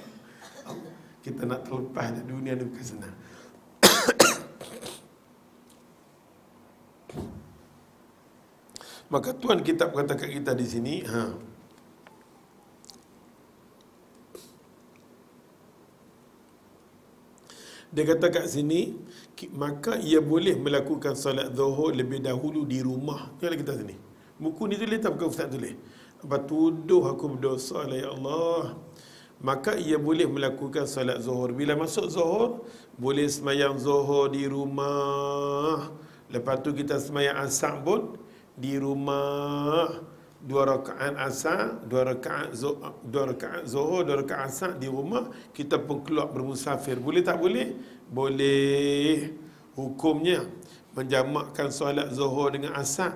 Kita nak terlepas dari dunia ni bukan senang. Maka Tuhan kitab kata kat kita di sini, dia kata kat sini, maka ia boleh melakukan solat zuhur lebih dahulu di rumah. Tengok kita sini. Buku ni tulis tak, bukan ustaz tulis. Apa tuduh aku berdosa lah ya Allah. Maka ia boleh melakukan solat zuhur. Bila masuk zuhur, boleh semayang zuhur di rumah. Lepas tu kita semayang asar pun di rumah. 2 rakaat asar, 2 rakaat zuhur, 2 rakaat asar di rumah. Kita pun keluar bermusafir. Boleh tak boleh? Boleh. Hukumnya menjamakkan solat zuhur dengan asar,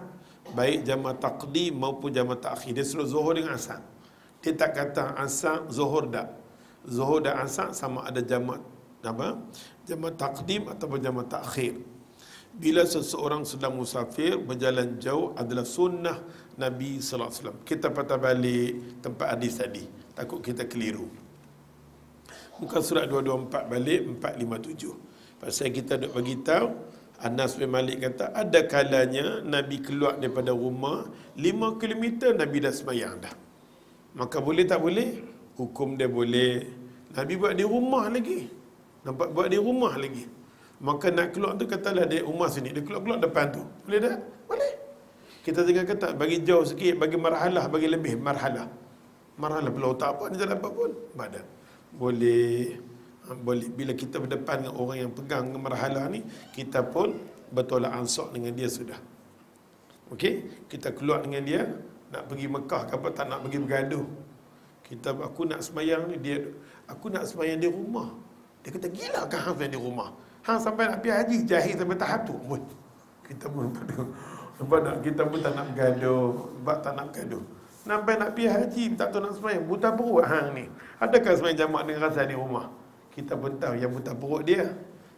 baik jamak taqdim maupun jamak takhir. Dia suruh zuhur dengan asar. Dia tak kata asar zuhur tak. Zuhur dan asar sama ada jamak apa? Jamak taqdim ataupun jamak takhir. Bila seseorang sedang musafir, berjalan jauh adalah sunnah Nabi sallallahu alaihi wasallam. Kita patah balik tempat hadis tadi. Takut kita keliru. Muka surat 224 balik 457. Pasal kita nak bagi tahu, Anas bin Malik kata ada kalanya Nabi keluar daripada rumah 5 km Nabi dah sembahyang dah. Maka boleh tak boleh? Hukum dia boleh. Nabi buat di rumah lagi. Nampak buat di rumah lagi. Maka nak keluar tu katalah dia rumah sini, dia keluar depan tu. Boleh tak? Boleh. Kita tinggal kata bagi jauh sikit, bagi marhalah, bagi lebih marhalah. Marhalah belum tak apa ni jalan apa pun. Badan. Boleh. Boleh. Bila kita berdepan dengan orang yang pegang marhalah ni, kita pun bertolak ansur dengan dia sudah. Okey? Kita keluar dengan dia, nak pergi Mekah ke apa, tak nak pergi bergaduh. Kita, aku nak sembahyang ni, dia, aku nak sembahyang di rumah. Dia kata, gila kan hang di rumah? Hang sampai nak pergi haji, jahil sampai tahap tu. Kita pun bergaduh. Nampak tak? Kita pun tak nak bergaduh. Sebab tak nak bergaduh. Nampak nak pergi haji, tak tahu nak semayang. Buta perut hang ni. Adakah semayang jamak dengan rasa di rumah? Kita pun tahu yang buta perut dia.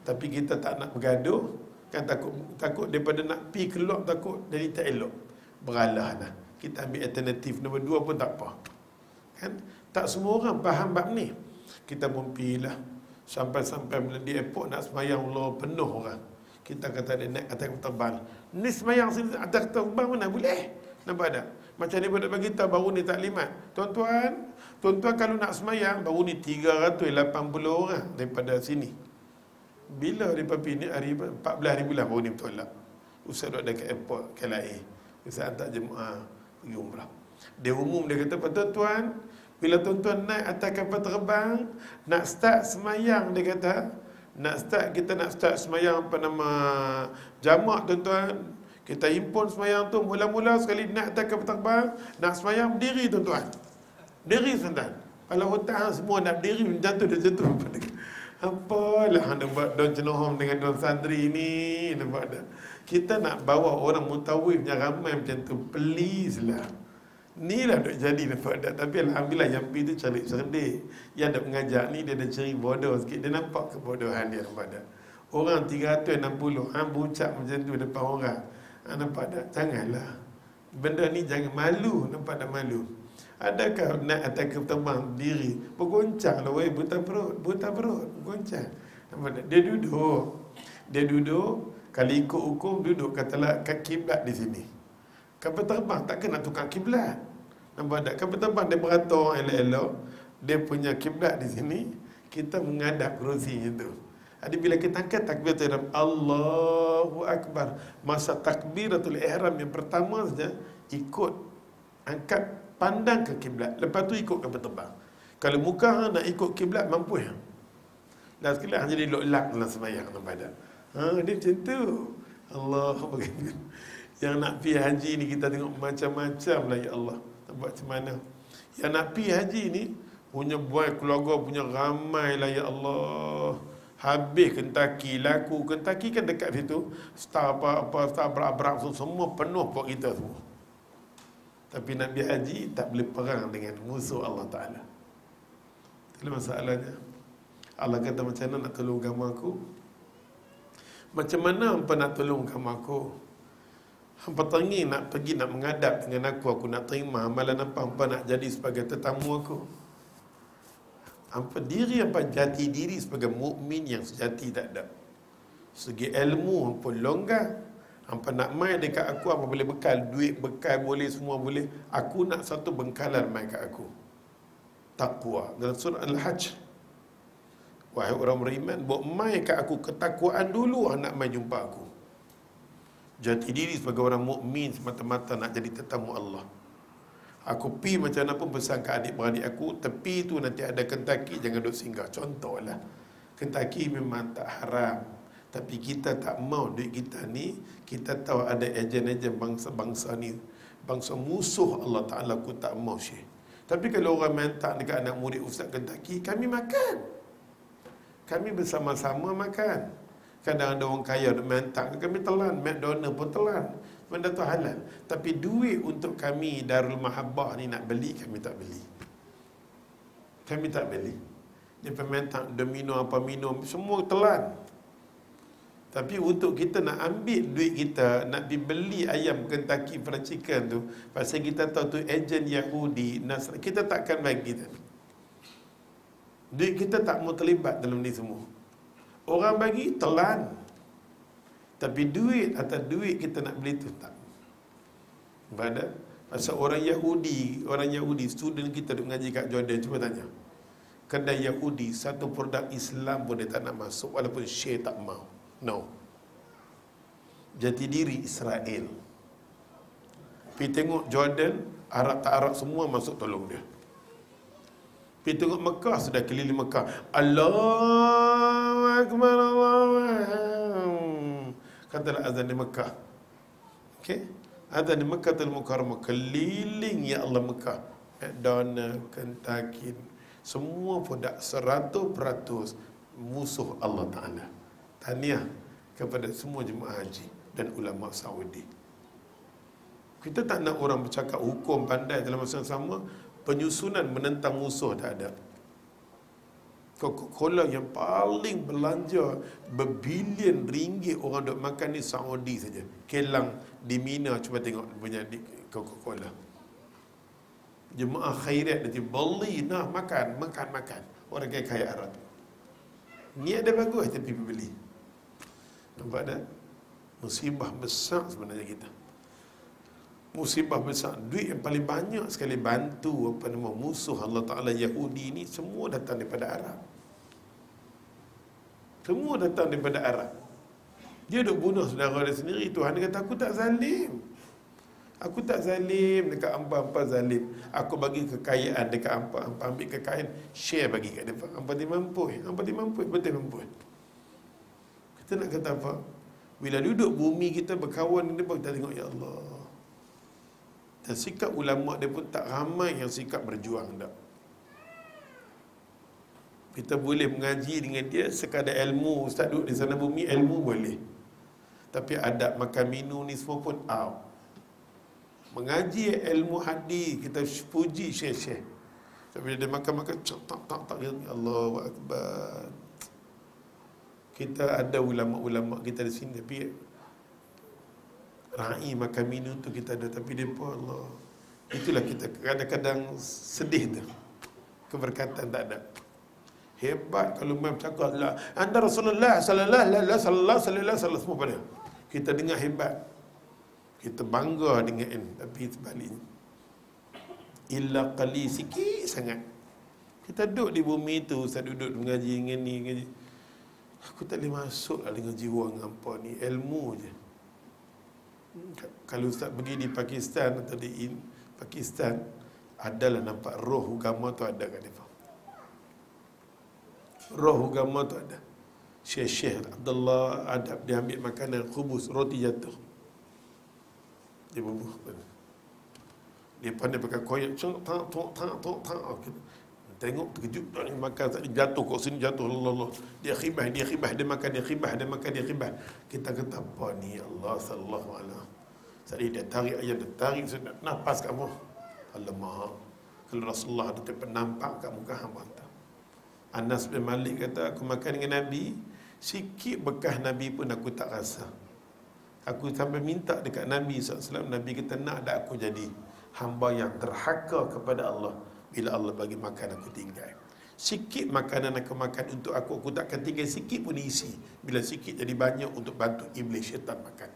Tapi kita tak nak bergaduh. Kan takut daripada nak pergi keluar, takut jadi tak elok. Beralah lah. Kita ambil alternatif nombor 2 pun tak apa. Kan? Tak semua orang faham bab ni. Kita pun pergilah. Sampai-sampai di airport nak semayang, Allah penuh orang. Kita kata dia naik atas kapal terbang. Ni semayang sini atas kapal terbang mana boleh? Nampak tak? Macam ni pada bagi kita baru ni taklimat. Tuan-tuan kalau nak semayang baru ni 380 orang daripada sini. Bila daripada ni hari 14 hari bulan baru ni betul lah. Ustaz duduk dekat airport KLIA. Ustaz hantar jemaah pergi umrah. Dia umum dia kata, tuan-tuan, bila tuan-tuan naik atas kapal terbang, nak start semayang, dia kata, kita nak start semayang apa nama jamak, tuan-tuan. Kita himpun semayang tu, mula-mula sekali naik atas kapal terbang, nak semayang berdiri, tuan-tuan. Berdiri, tuan-tuan. Kalau hutang semua nak berdiri, jatuh. Apalah anda buat Don Cenohom dengan Don Sandri ni, nampak tak? Kita nak bawa orang mutawif yang ramai macam tu, please lah. Ni lah duk jadi, nampak tak? Tapi alhamdulillah yang pergi tu cari cerdik. Yang duk mengajak ni dia ada ceri bodoh sikit. Dia nampak kebodohan dia, nampak tak? Orang 360, bucak macam tu depan orang. Nampak tak? Janganlah. Benda ni jangan malu, nampak tak malu? Adakah nak atas ke terbang diri bergoncang lah, weh, buta perut, bergoncang. Nampak tak? Dia duduk, kalau ikut hukum duduk katalah kat kiblat di sini. Kapal terbang takkan nak tukar kiblat. Nampak tak? Kapal terbang dia beratur elok-elok, dia punya kiblat di sini, kita menghadap kerusi itu. Jadi bila kita angkat takbiratul ihram, Allahu Akbar, masa takbiratul ihram yang pertama saja ikut angkat pandang ke kiblat, lepas tu ikut kapal terbang. Kalau muka hang nak ikut kiblat mampu hang. Dan sekali hang jadi lok-lak dalam sembahyang, nampak tak? Dia macam tu. Allah begitu. Yang nak pergi haji ni kita tengok macam-macam lah, ya Allah. Nampak macam mana? Yang nak pergi haji ni punya buai keluarga punya ramai lah, ya Allah. Habis Kentucky, laku Kentucky kan dekat situ. Star apa star berak-berak semua penuh pok kita semua. Tapi nak pergi haji tak boleh perang dengan musuh Allah Ta'ala. Itulah masalahnya. Allah kata, macam mana nak tolong agama aku? Macam mana hampa nak tolong agama aku? Hampa teringin nak pergi nak menghadap dengan aku nak terima amalan hampa nak jadi sebagai tetamu aku. Hampa jati diri sebagai mukmin yang sejati tak ada. Segi ilmu hampa longgar. Hampa nak main dekat aku, hampa boleh bekal. Duit bekal boleh, semua boleh. Aku nak satu bengkalan main kat aku. Taqwa. Dalam surah Al-Hajj. Wahai orang beriman, buat main kat aku. Ketakwaan dulu nak main jumpa aku. Jati diri sebagai orang mukmin semata-mata nak jadi tetamu Allah. Aku pi macam mana pun pesan ke adik-beradik aku, tepi tu nanti ada Kentucky, jangan duduk singgah. Contohlah, Kentucky memang tak haram. Tapi kita tak mau duit kita ni, kita tahu ada ejen-ejen bangsa-bangsa ni, bangsa musuh Allah Ta'ala, aku tak mau syekh. Tapi kalau orang minta dekat anak murid Ustaz Kentucky, kami makan. Kami bersama-sama makan. Kadang ada orang kaya minta, kami telan, McDonald pun telan. Benda tu halal. Tapi duit untuk kami Darul Mahabbah ni nak beli, kami tak beli. Kami tak beli. Dia peminta domino apa minum, semua telan. Tapi untuk kita nak ambil duit kita, nak beli ayam Kentucky Fried Chicken tu, pasal kita tahu tu ejen Yahudi, Nasrani, kita takkan bagi kita. Duit kita tak mau terlibat dalam ni semua. Orang bagi, telan. Tapi duit atas duit kita nak beli tu, tak. Pada pasal orang Yahudi, student kita duk ngaji kat Jordan, cuba tanya. Kedai Yahudi, satu produk Islam pun dia tak nak masuk, walaupun Syekh tak mau. No. Jati diri Israel. Pergi tengok Jordan, Arab tak Arab semua masuk tolong dia. Pergi tengok Mekah, sudah keliling Mekah. Allahu Akbar, Allahu Akbar. Katalah azan di Mekah. Okey? Azan di Mekah Tul Mukarramah, keliling ya Allah Mekah. McDonald, Kentucky, semua produk 100% musuh Allah Ta'ala. Tahniah kepada semua jemaah haji. dan ulama Saudi. Kita tak nak orang bercakap hukum pandai dalam masa yang sama, penyusunan menentang musuh tak ada. Coca-Cola yang paling belanja berbilion ringgit orang duk makan di Saudi saja. Kelang di Mina, cuba tengok punya di Coca-Cola. Jemaah khairat nanti beli, nah makan. Orang kaya Arab. Niat dia bagus tapi beli. Nampak tak? Musibah besar sebenarnya kita. Musibah besar. Duit yang paling banyak sekali bantu musuh Allah Ta'ala Yahudi ni semua datang daripada Arab. Semua datang daripada Arab. Dia duk bunuh saudara dia sendiri. Tuhan dia kata, aku tak zalim. Aku tak zalim dekat hampa zalim. Aku bagi kekayaan dekat hampa ambil kekayaan, share bagi kat dia. Hampa dia mampu. Betul mampu. Kita nak kata apa? Bila duduk bumi kita berkawan dengan dia, kita tengok, ya Allah. Dan sikap ulama dia pun tak ramai yang sikap berjuang tak. Kita boleh mengaji dengan dia sekadar ilmu. Ustaz duduk di sana bumi, ilmu boleh. Tapi adab makan minum ni semua pun out. Mengaji ilmu hadis, kita puji syekh-syekh. Tapi dia makan-makan, tak, Allahu Akbar. Kita ada ulama-ulama kita di sini, tapi ra'i makan minum tu kita ada, tapi dia pun Allah. Itulah kita kadang-kadang sedih tu. Keberkatan tak ada. Hebat kalau memang cakap lah, anda Rasulullah sallallahu semua pada. Kita dengar hebat. Kita bangga dengan tapi sebaliknya. Illa qali sikit sangat. Kita duduk di bumi tu, saya duduk mengaji dengan ni, ngaji. Aku tak boleh masuk lah dengan jiwa dengan apa ni, ilmu je. Kalau Ustaz pergi di Pakistan atau di Pakistan, adalah nampak roh agama tu ada kat dia. Roh agama tu ada. Syekh Abdullah Adab dia ambil makanan khubus, roti jatuh. Dia bubuh. Dia pandai pakai koyak, tengok terkejut tak ni makan, tak jatuh kat sini, jatuh Allah. Dia khibah, dia makan, dia khibah. Kita kata apa ni Allah sallallahu alaihi. Sekali dia tarik ayat, dia tarik sudah nafas kamu. Alamak. Kalau Rasulullah ada nampak kat muka hamba. Anas bin Malik kata, aku makan dengan Nabi, sikit bekas Nabi pun aku tak rasa. Aku sampai minta dekat Nabi SAW, Nabi kata, nak tak aku jadi hamba yang terhaka kepada Allah. Bila Allah bagi makan, aku tinggal. Sikit makanan aku makan untuk aku takkan tinggal sikit pun isi. Bila sikit jadi banyak untuk bantu iblis syaitan makan.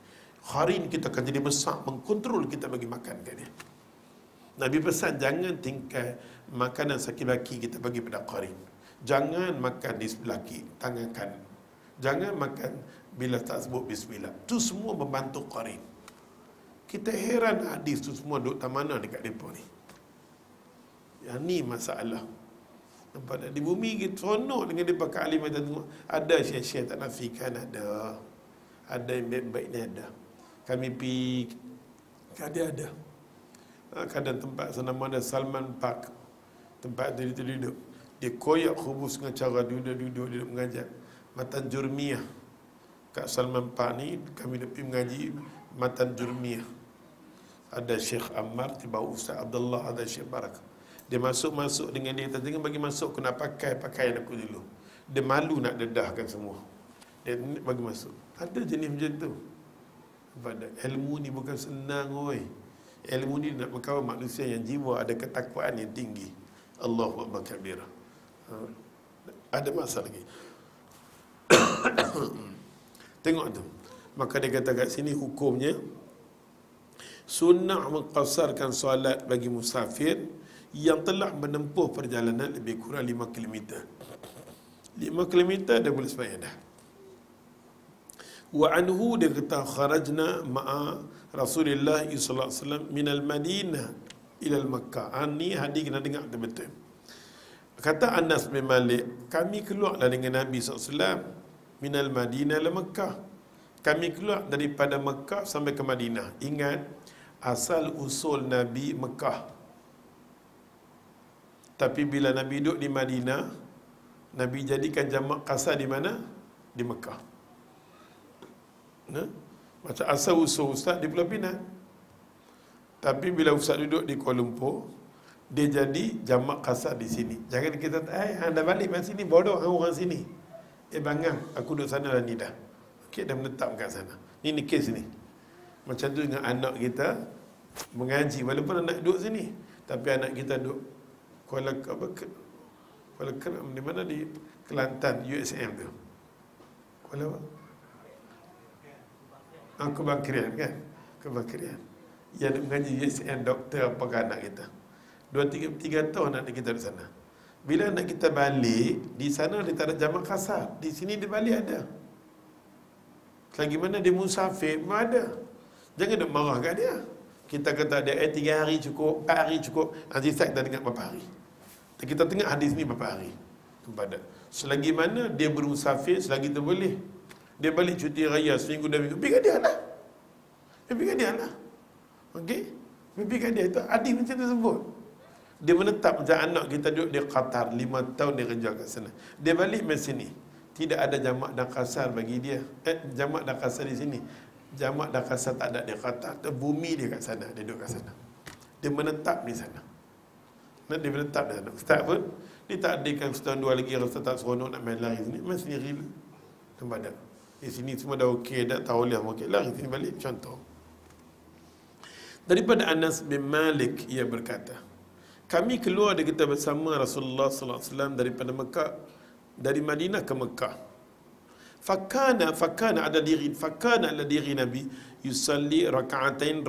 Kharin kita akan jadi besar, mengkontrol kita bagi makan kat dia. Nabi pesan, jangan tinggal makanan laki-laki kita bagi pada qarin. Jangan makan di sebelah kiri, tangan kanan. Jangan makan bila tak sebut bismillah. Itu semua membantu qarin. Kita heran hadis tu semua duduk tak mana dekat mereka ni. Yang ni masalah. Nampak tak? Di bumi kita seronok dengan dia pakai alim macam tu. Ada syekh-syekh tak nafikan, ada. Ada yang baik-baik ni ada. Kami pergi, ada. Kadang tempat sana mana Salman Park. Tempat tu dia duduk. Dia koyak khubus dengan cara duduk mengajar. Matan Jurmiyah. Kat Salman Park ni, kami nak pergi mengaji Matan Jurmiyah. Ada Syekh Ammar, tiba Ustaz Abdullah, ada Syekh Barak. Dia masuk dengan dia, kata, jangan bagi masuk, aku nak pakai pakaian aku dulu. Dia malu nak dedahkan semua. Dia bagi masuk. Ada jenis macam tu. Pada ilmu ni bukan senang, oi. Ilmu ni nak berkawan manusia yang jiwa ada ketakwaan yang tinggi. Allahu Akbar kabira. Ada masalah lagi. Tengok tu. Maka dia kata kat sini hukumnya, sunnah mengqasarkan solat bagi musafir yang telah menempuh perjalanan lebih kurang 5 km. 5 km dah boleh sembahyang dah. Wa anhu dia kata kharajna ma'a Rasulullah sallallahu alaihi wasallam minal Madinah ila Makkah. Ni hadis kena dengar betul. Kata Anas bin Malik, kami keluarlah dengan Nabi SAW minal Madinah ila Makkah. Kami keluar daripada Makkah sampai ke Madinah. Ingat, asal usul Nabi Makkah. Tapi bila Nabi duduk di Madinah, Nabi jadikan jamak qasar di mana? Di Makkah. Macam asal usul ustaz di Pulau Pinang. Tapi bila ustaz duduk di Kuala Lumpur, dia jadi jamak kasar di sini. Jangan kita anda balik dari sini, bodoh orang sini. Bangang, aku duduk sana dan ni dah. Okey, dah menetap kat sana. Ini kes ni. Macam tu dengan anak kita mengaji, walaupun anak duduk sini, tapi anak kita duduk Kuala di mana, di Kelantan, USM tu. Kuala apa? Kebakrian kan? Kebakrian. Yang nak mengaji USM, doktor apakah anak kita. 2-3 tahun anak kita di sana. Bila anak kita balik, di sana dia tak ada jamak kasar. Di sini dia balik ada. Selagi mana dia musafir, memang ada. Jangan nak marah kat dia. Kita kata dia 3 hari cukup, 4 hari cukup. Aziz Said dah dengar berapa hari. Kita tengok hadis ni berapa hari. Kepada selagi mana dia bermusafir, selagi tu boleh. Dia balik cuti raya seminggu 2 minggu, pergi kat dia lah. Pergi kat dia lah. Okey? Pergi kat dia. Itu hadis macam tersebut. Dia menetap macam anak kita duduk di Qatar 5 tahun dia kerja kat sana. Dia balik dari sini. Tidak ada jamak dan kasar bagi dia. Jamak dan kasar di sini. Jamak dan kasar tak ada di Qatar. Bumi dia kat sana. Dia duduk kat sana. Dia menetap di sana. Dia menetap di sana. Ustaz pun, dia tak adilkan setahun 2 lagi. Rasa tak seronok nak main lari sini. Main sendiri lah. Tempat dah. Di sini semua dah okey. Dah tahu lihat okey. Lari sini balik. Contoh. Daripada Anas bin Malik, ia berkata, kami keluar dari kita bersama Rasulullah sallallahu alaihi wasallam daripada Mekah, dari Madinah ke Mekah. Fakana ada diri Nabi yusalli raka'atain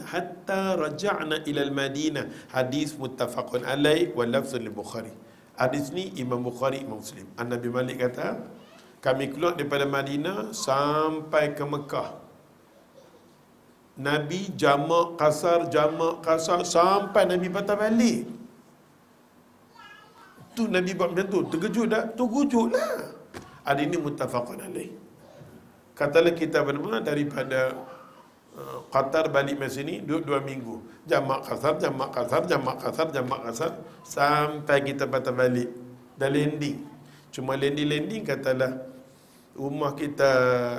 hatta raja'na ila al-Madinah. Hadis muttafaqun alaih wa lafzul Bukhari. Hadis ni Imam Bukhari, Imam Muslim. An-Nabi Malik kata, kami keluar daripada Madinah sampai ke Mekah. Nabi jamak kasar sampai Nabi patah balik. Tu Nabi buat macam tu. Terkejut tak? Terkejut lah. Ada ini muttafaqun alaih. Katalah kita bernama daripada Qatar balik ke sini, duduk 2 minggu. Jamak kasar sampai kita patah balik. Dah landing. Cuma landing katalah rumah kita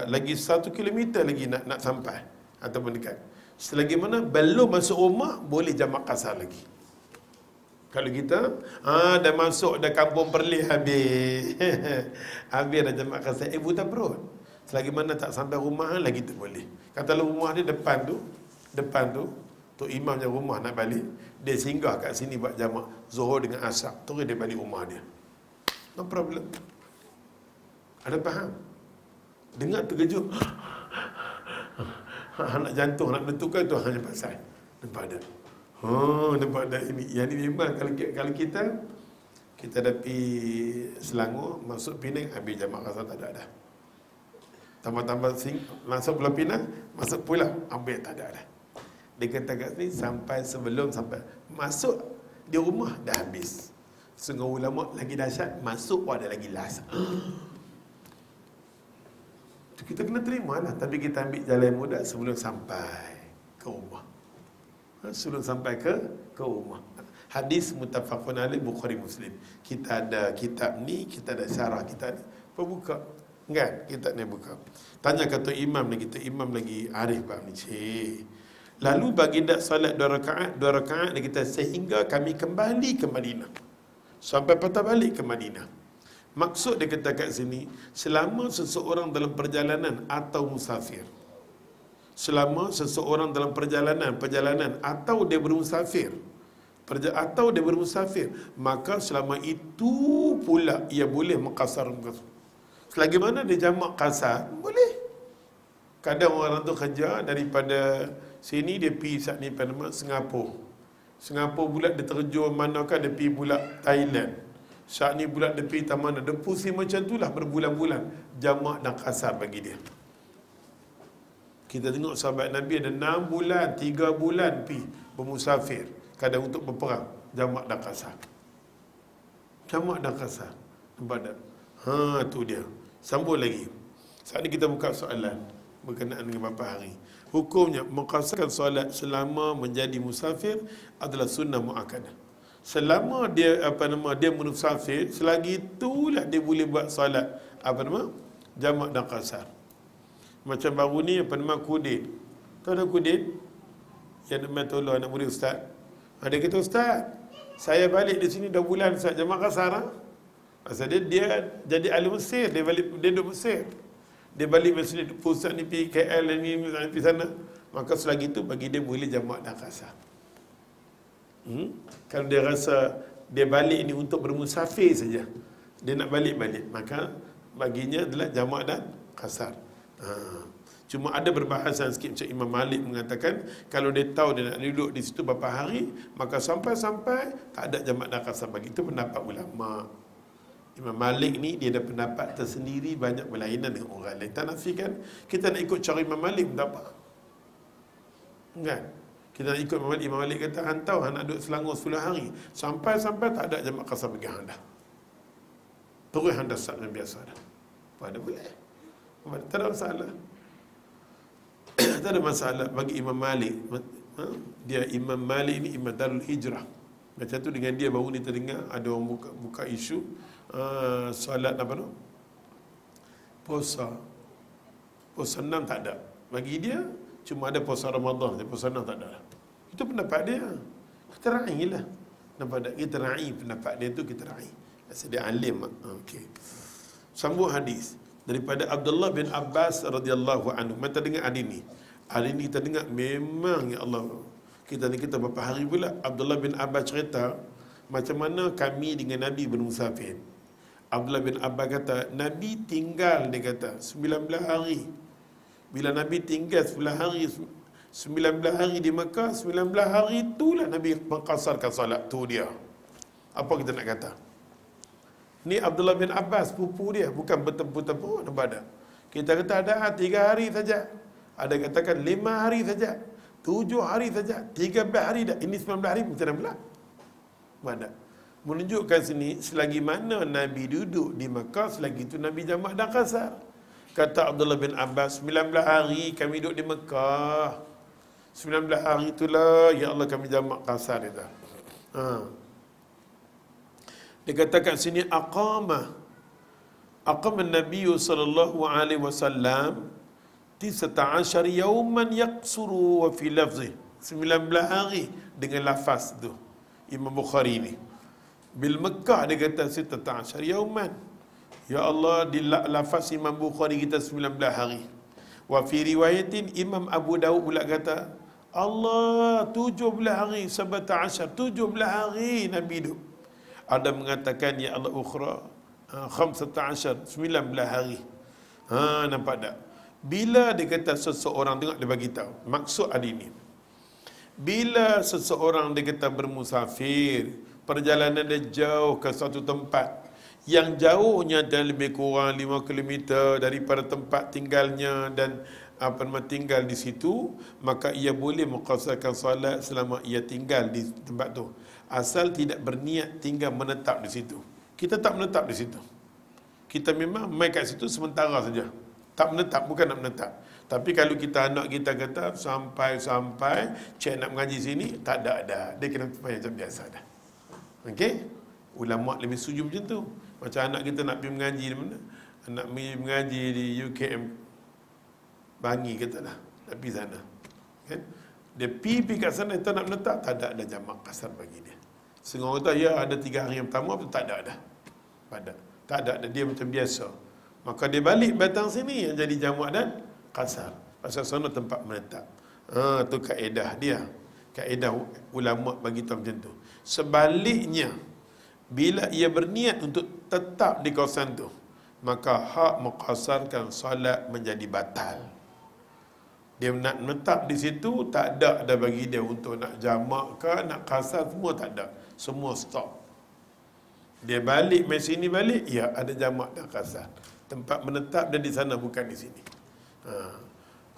lagi 1 kilometer lagi nak sampai ataupun dekat. Selagi mana belum masuk rumah, boleh jamak kasar lagi. Kalau kita dah masuk dah kampung Perlis habis. Habis dah jamak kasar. Buta perut. Selagi mana tak sampai rumah lagi tu boleh. Katalah rumah dia depan tu Tok Imamnya rumah nak balik, dia singgah kat sini buat jamak Zuhur dengan Asar, terus dia balik rumah dia. No problem. Ada faham? Dengar terkejut. Nak jantung nak menentukan tu hanya pasal nampak dah. Nampak dah ini. Yang ni memang kalau kita dah pergi Selangor, masuk Penang, habis jamak kasar tak ada dah. Tambah masuk Pulau Pinang, masuk pulang, habis tak ada dah. Dia kata kat sini sebelum sampai masuk di rumah dah habis. Sungguh ulama lagi dahsyat, masuk pun ada lagi last. Kita kena terima lah, tapi kita ambil jalan mudah sebelum sampai ke rumah. Sebelum sampai ke rumah. Hadis muttafaqun alaih, Bukhari Muslim. Kita ada kitab ni, kita ada syarah kitab ni. Buka kan? Kitab ni buka. Tanya kata imam lagi arif bab ni. Lalu baginda salat 2 rakaat dia kata sehingga kami kembali ke Madinah. Sampai patah balik ke Madinah. Maksud dia kata kat sini, selama seseorang dalam perjalanan atau musafir. Selama seseorang dalam perjalanan atau dia bermusafir. Maka selama itu pula ia boleh mengkasar. Selagi mana dia jamak kasar, boleh. Kadang orang tu kerja daripada sini dia pergi saat ni pada Singapura pula dia terjun manakah dia pergi pula Thailand. Saat ni pula dia pergi mana, dia pusing macam tu lah berbulan-bulan. Jamak dan kasar bagi dia. Kita tengok sahabat Nabi ada 6 bulan, 3 bulan pergi bermusafir. Kadang untuk berperang. Jamak dan kasar. Nampak tak? Tu dia. Sambung lagi. Saat ni kita buka soalan berkenaan dengan berapa hari. Hukumnya mengqasarkan solat selama menjadi musafir adalah sunnah muakkadah. Selama dia dia musafir, selagi itulah dia boleh buat solat jamak dan qasar. Macam baru ni apa nama Kudin. Tahu tak Kudin? Yang nak tolong anak murid ustaz. Dia kata, ustaz, saya balik di sini 2 bulan ustaz, jamaah kasar. Pasal dia jadi ahli Mesir, dia duduk Mesir. Dia balik Mesir, pusat ni pergi KL ni, pergi sana. Maka selagi itu bagi dia boleh jamaah dah kasar. Kalau dia rasa dia balik ni untuk bermusafir saja, dia nak balik-balik, maka baginya adalah jamaah dan kasar. Cuma ada berbahasan sikit, macam Imam Malik mengatakan kalau dia tahu dia nak duduk di situ berapa hari, maka sampai-sampai tak ada jamaah dan kasar bagi. Itu pendapat ulama. Imam Malik ni dia ada pendapat tersendiri, banyak berlainan dengan orang lain. Tak nafikan kita nak ikut cara Imam Malik pun tak apa. Kan? Kita nak ikut Imam Malik kata hantau nak duduk Selangor 10 hari, sampai-sampai tak ada jamaah kasar bagi handa. Terus handa sat yang biasa dah. Pada boleh. Tak ada masalah. Tak ada masalah bagi Imam Malik. Dia Imam Malik ni Imam Darul Hijrah. Macam tu dengan dia baru ni terdengar ada orang buka isu solat apa tu? Puasa 6 tak ada. Bagi dia cuma ada puasa Ramadan, puasa 6 tak ada. Itu pendapat dia. Kita railah. Nampak tak? Kita rai pendapat dia tu, kita rai. Sebab dia alim. Okey. Sambung hadis daripada Abdullah bin Abbas radhiyallahu anhu. Mata dengar hadis ni. Hari ni kita dengar memang ya Allah. Kita berapa hari pula Abdullah bin Abbas cerita macam mana kami dengan Nabi bermusafir. Abdullah bin Abbas kata Nabi tinggal, dia kata 19 hari. Bila Nabi tinggal 19 hari di Mekah, 19 hari itulah Nabi mengqasarkan solat. Tu dia. Apa kita nak kata? Ni Abdullah bin Abbas, pupu dia, bukan bertempur-tempur, nampak tak? Kita kata ada 3 hari saja. Ada katakan 5 hari saja. 7 hari saja. 13 hari dah. Ini 19 hari macam mana pula? Mana? Menunjukkan sini, selagi mana Nabi duduk di Mekah, selagi itu Nabi jamak dan kasar. Kata Abdullah bin Abbas, 19 hari kami duduk di Mekah. 19 hari itulah, ya Allah kami jamak kasar. Dia kata kat sini, aqama Nabi sallallahu alaihi wasallam 19 yauman yaqsuru wa fi lafzi. 19 hari dengan lafaz tu. Imam Bukhari ni. Bil Mekah dia kata 19 yauman. Ya Allah, di lafaz Imam Bukhari kita 19 hari. Wa fi riwayatin Imam Abu Dawud pula kata Allah 17 hari 17 hari Nabi duduk. Ada mengatakan ya Allah ukhra 15 19 hari. Nampak tak? Bila dia kata seseorang, tengok dia bagi tahu maksud hari ini. Bila seseorang dia kata bermusafir, perjalanan dia jauh ke suatu tempat yang jauhnya dan lebih kurang 5 km daripada tempat tinggalnya dan tinggal di situ, maka ia boleh mengqasarkan solat selama ia tinggal di tempat tu, asal tidak berniat tinggal menetap di situ. Kita tak menetap di situ. Kita memang main kat situ sementara saja. Tak menetap, bukan nak menetap. Tapi kalau kita anak kita kata sampai cik nak mengaji sini, tak ada. Dia kena main macam biasa dah. Okey? Ulama lebih setuju macam tu. Macam anak kita nak pergi mengaji di mana? Nak pergi mengaji di UKM Bangi katalah. Nak pergi sana. Kan? Dia pergi kat sana, kita nak menetap, tak ada jamak kasar bagi dia. Setengah orang kata, ya ada 3 hari yang pertama, tak ada dah. Tak ada, dia macam biasa. Maka dia balik batang sini yang jadi jamak dan kasar. Pasal sana tempat menetap. Tu kaedah dia. Kaedah ulama bagi tahu macam tu. Sebaliknya, bila ia berniat untuk tetap di kawasan tu, maka hak mengqasarkan solat menjadi batal. Dia nak menetap di situ, tak ada bagi dia untuk nak jamak ke, nak kasar, semua tak ada. Semua stop. Dia balik, main sini balik, ya ada jamak dan kasar. Tempat menetap dia di sana, bukan di sini.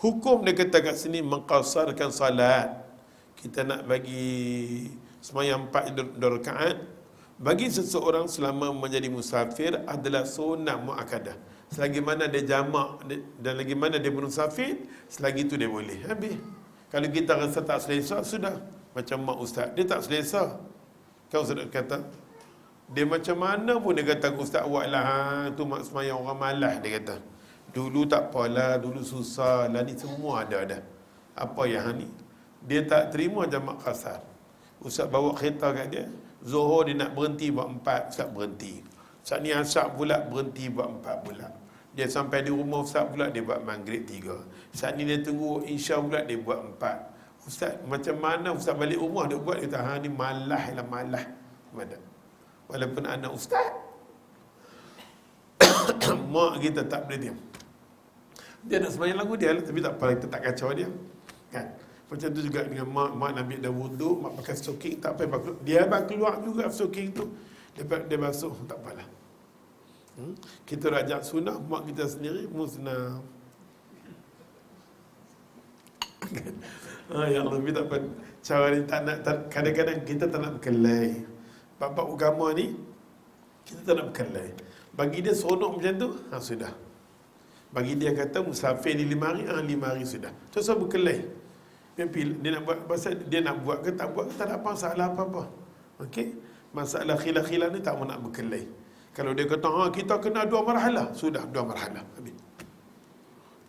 Hukum dia kata kat sini mengqasarkan salat. Kita nak bagi sembahyang 4 rakaat. Bagi seseorang selama menjadi musafir adalah sunnah muakkadah. Selagi mana dia jamak dan lagi mana dia bermusafir, selagi itu dia boleh. Habis. Kalau kita rasa tak selesa, sudah. Macam mak ustaz, dia tak selesa. Kau ustaz kata, dia macam mana pun dia kata ustaz buatlah, tu mak semayang orang malas dia kata. Dulu tak apalah, dulu susah lah, ni semua ada dah. Apa yang ni? Dia tak terima jamak kasar. Ustaz bawa kereta kat dia, Zuhur dia nak berhenti buat 4, Ustaz berhenti. Saat ni asar pula berhenti buat 4 pula. Dia sampai di rumah Ustaz pula dia buat maghrib 3. Saat ni dia tunggu Isya pula dia buat 4. Ustaz macam mana Ustaz balik rumah dia buat, dia kata ha ni malah lah malah. Walaupun anak Ustaz mak kita tak boleh diam. Dia nak sembahyang lagu dia lah, tapi tak apa, kita tak kacau dia kan. Macam tu juga dengan mak Nabi dah wuduk, mak pakai stocking, tak apa, dia keluar juga stocking tu, dia basuh, tak apalah. Kita rajak sunnah, mak kita sendiri musnah. Ya Allah, tapi tak apa, cara ni tak nak, kadang-kadang kita tak nak berkelai. Bab agama ni kita tak nak berkelai. Bagi dia seronok macam tu, sudah. Bagi dia kata musafir ni 5 hari, 5 hari sudah. Terus berkelai. Dia nak buat, pasal dia nak buat ke tak buat ke, tak ada masalah apa-apa. Okey? Masalah khilaf-khilaf ni tak mau nak berkelai. Kalau dia kata kita kena 2 marhalah, sudah 2 marhalah. Habis.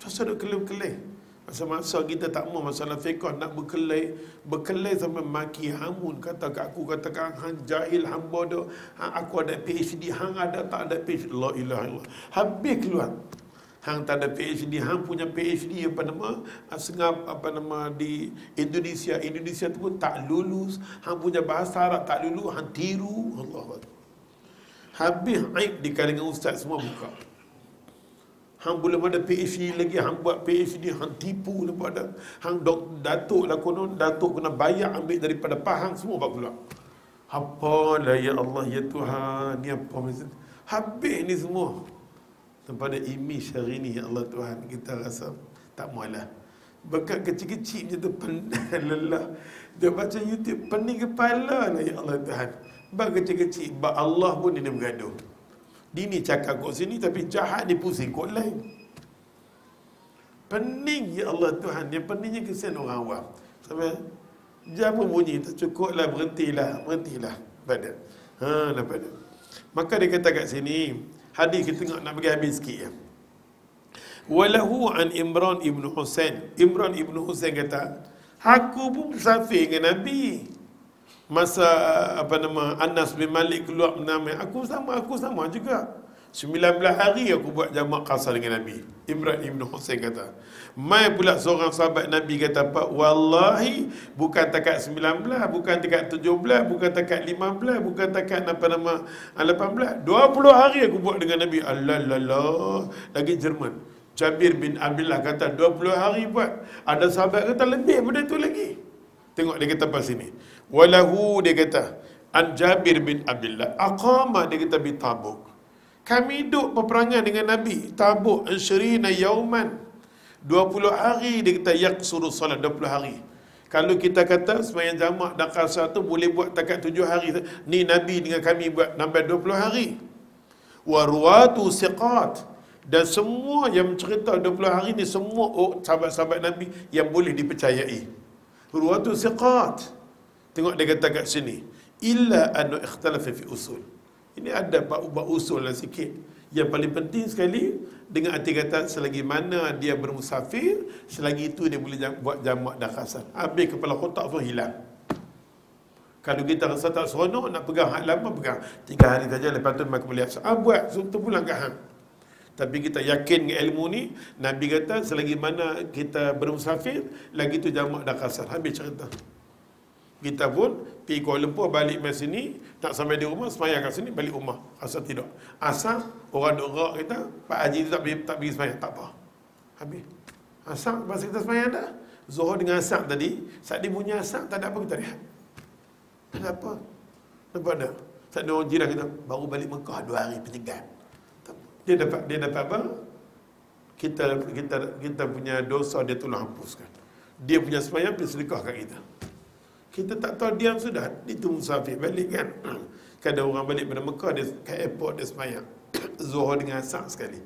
Terus ada kelai-kelai. Masa-masa kita tak mau masalah fiqh nak berkelai sampai maki hamun, kata kat aku, kata kat hang jahil, hang bodoh, aku ada PhD, hang ada tak ada PhD, la ilaha illallah. Habis keluar. Hang tak ada PhD, hang punya PhD sengap di Indonesia tu pun tak lulus, hang punya bahasa Arab tak lulus, hang tiru, Allah. Habis aib di kalangan ustaz semua buka. Hang belum ada PhD lagi, hang buat PhD, hang tipu daripada hang datuk lah konon, datuk kena bayar ambil daripada pahang, semua buat keluar. Apalah ya Allah ya Tuhan, ni apa maksud? Habis ni semua. Daripada image hari ni, ya Allah Tuhan, kita rasa tak maulah. Bekat kecil-kecil macam tu, pandai lelah. Dia baca YouTube, pening kepala lah, ya Allah Tuhan. Bak kecil-kecil, bak Allah pun dia bergaduh. Dia ni cakap kot sini, tapi jahat dia pusing kot lain. Pening, ya Allah Tuhan. Dia peningnya kesian orang awam. Sampai jam pun bunyi, tak cukup lah, berhentilah. Badan. Badan. Maka dia kata kat sini, hadis kita tengok nak bagi habis sikit ya. Walahu an Imran ibn Husain. Imran ibn Husain kata, aku pun musafir dengan Nabi. Masa Anas bin Malik keluar menamai, aku sama juga. 19 hari aku buat jamak qasar dengan Nabi. Imran ibn Husain kata. Mai pula seorang sahabat Nabi kata apa? Wallahi bukan takat 19, bukan takat 17, bukan takat 15, bukan takat 18, 20 hari aku buat dengan Nabi. Allah, lagi Jerman. Jabir bin Abdullah kata 20 hari buat. Ada sahabat kata lebih daripada tu lagi. Tengok dia kata apa sini. Walahu dia kata an Jabir bin Abdullah aqama, dia kata bi Tabuk. Kami duduk peperangan dengan Nabi Tabuk ansyirina yauman, 20 hari. Dia kata yaqsuru salat 20 hari. Kalau kita kata sembahyang jamak dan qasar tu boleh buat takat 7 hari, ni Nabi dengan kami buat sampai 20 hari. Wa ruwatu siqat, dan semua yang cerita 20 hari ni semua sahabat-sahabat Nabi yang boleh dipercayai. Ruwatu siqat. Tengok dia kata kat sini, illa annu ikhtalafa fi usul. Ini ada bab usul lah sikit. Yang paling penting sekali, dengan arti kata selagi mana dia bermusafir, selagi itu dia boleh buat jamak dan qasar. Habis kepala kotak tu hilang. Kalau kita rasa tak seronok nak pegang hak lama, pegang 3 hari saja, lepas tu makan beli asal. Buat tu pulang kat hang. Tapi kita yakin dengan ilmu ni, Nabi kata selagi mana kita bermusafir, lagi tu jamak dan qasar. Habis cerita. Kita pun pergi Kuala Lumpur, balik dari sini, tak sampai di rumah, semayang kat sini, balik rumah. Asal tidak. Asal orang duk gerak kita, Pak Haji tu tak pergi semayang, tak apa. Habis. Asal masa kita semayang dah. Zuhur dengan asal tadi, saat dia bunyi asal, tak ada apa, kita lihat. Tak ada apa. Nampak tak? Saat dia orang jiran kita, baru balik Mekah 2 hari penyegat. Dia dapat apa? Kita punya dosa dia tolong hapuskan. Dia punya semayang, dia sedekah kat kita. Kita tak tahu, diam sudah. Itu musafir balik kan. Kadang orang balik pada Mekah, dia kat airport dia semayang. Zuhur dengan asar sekali.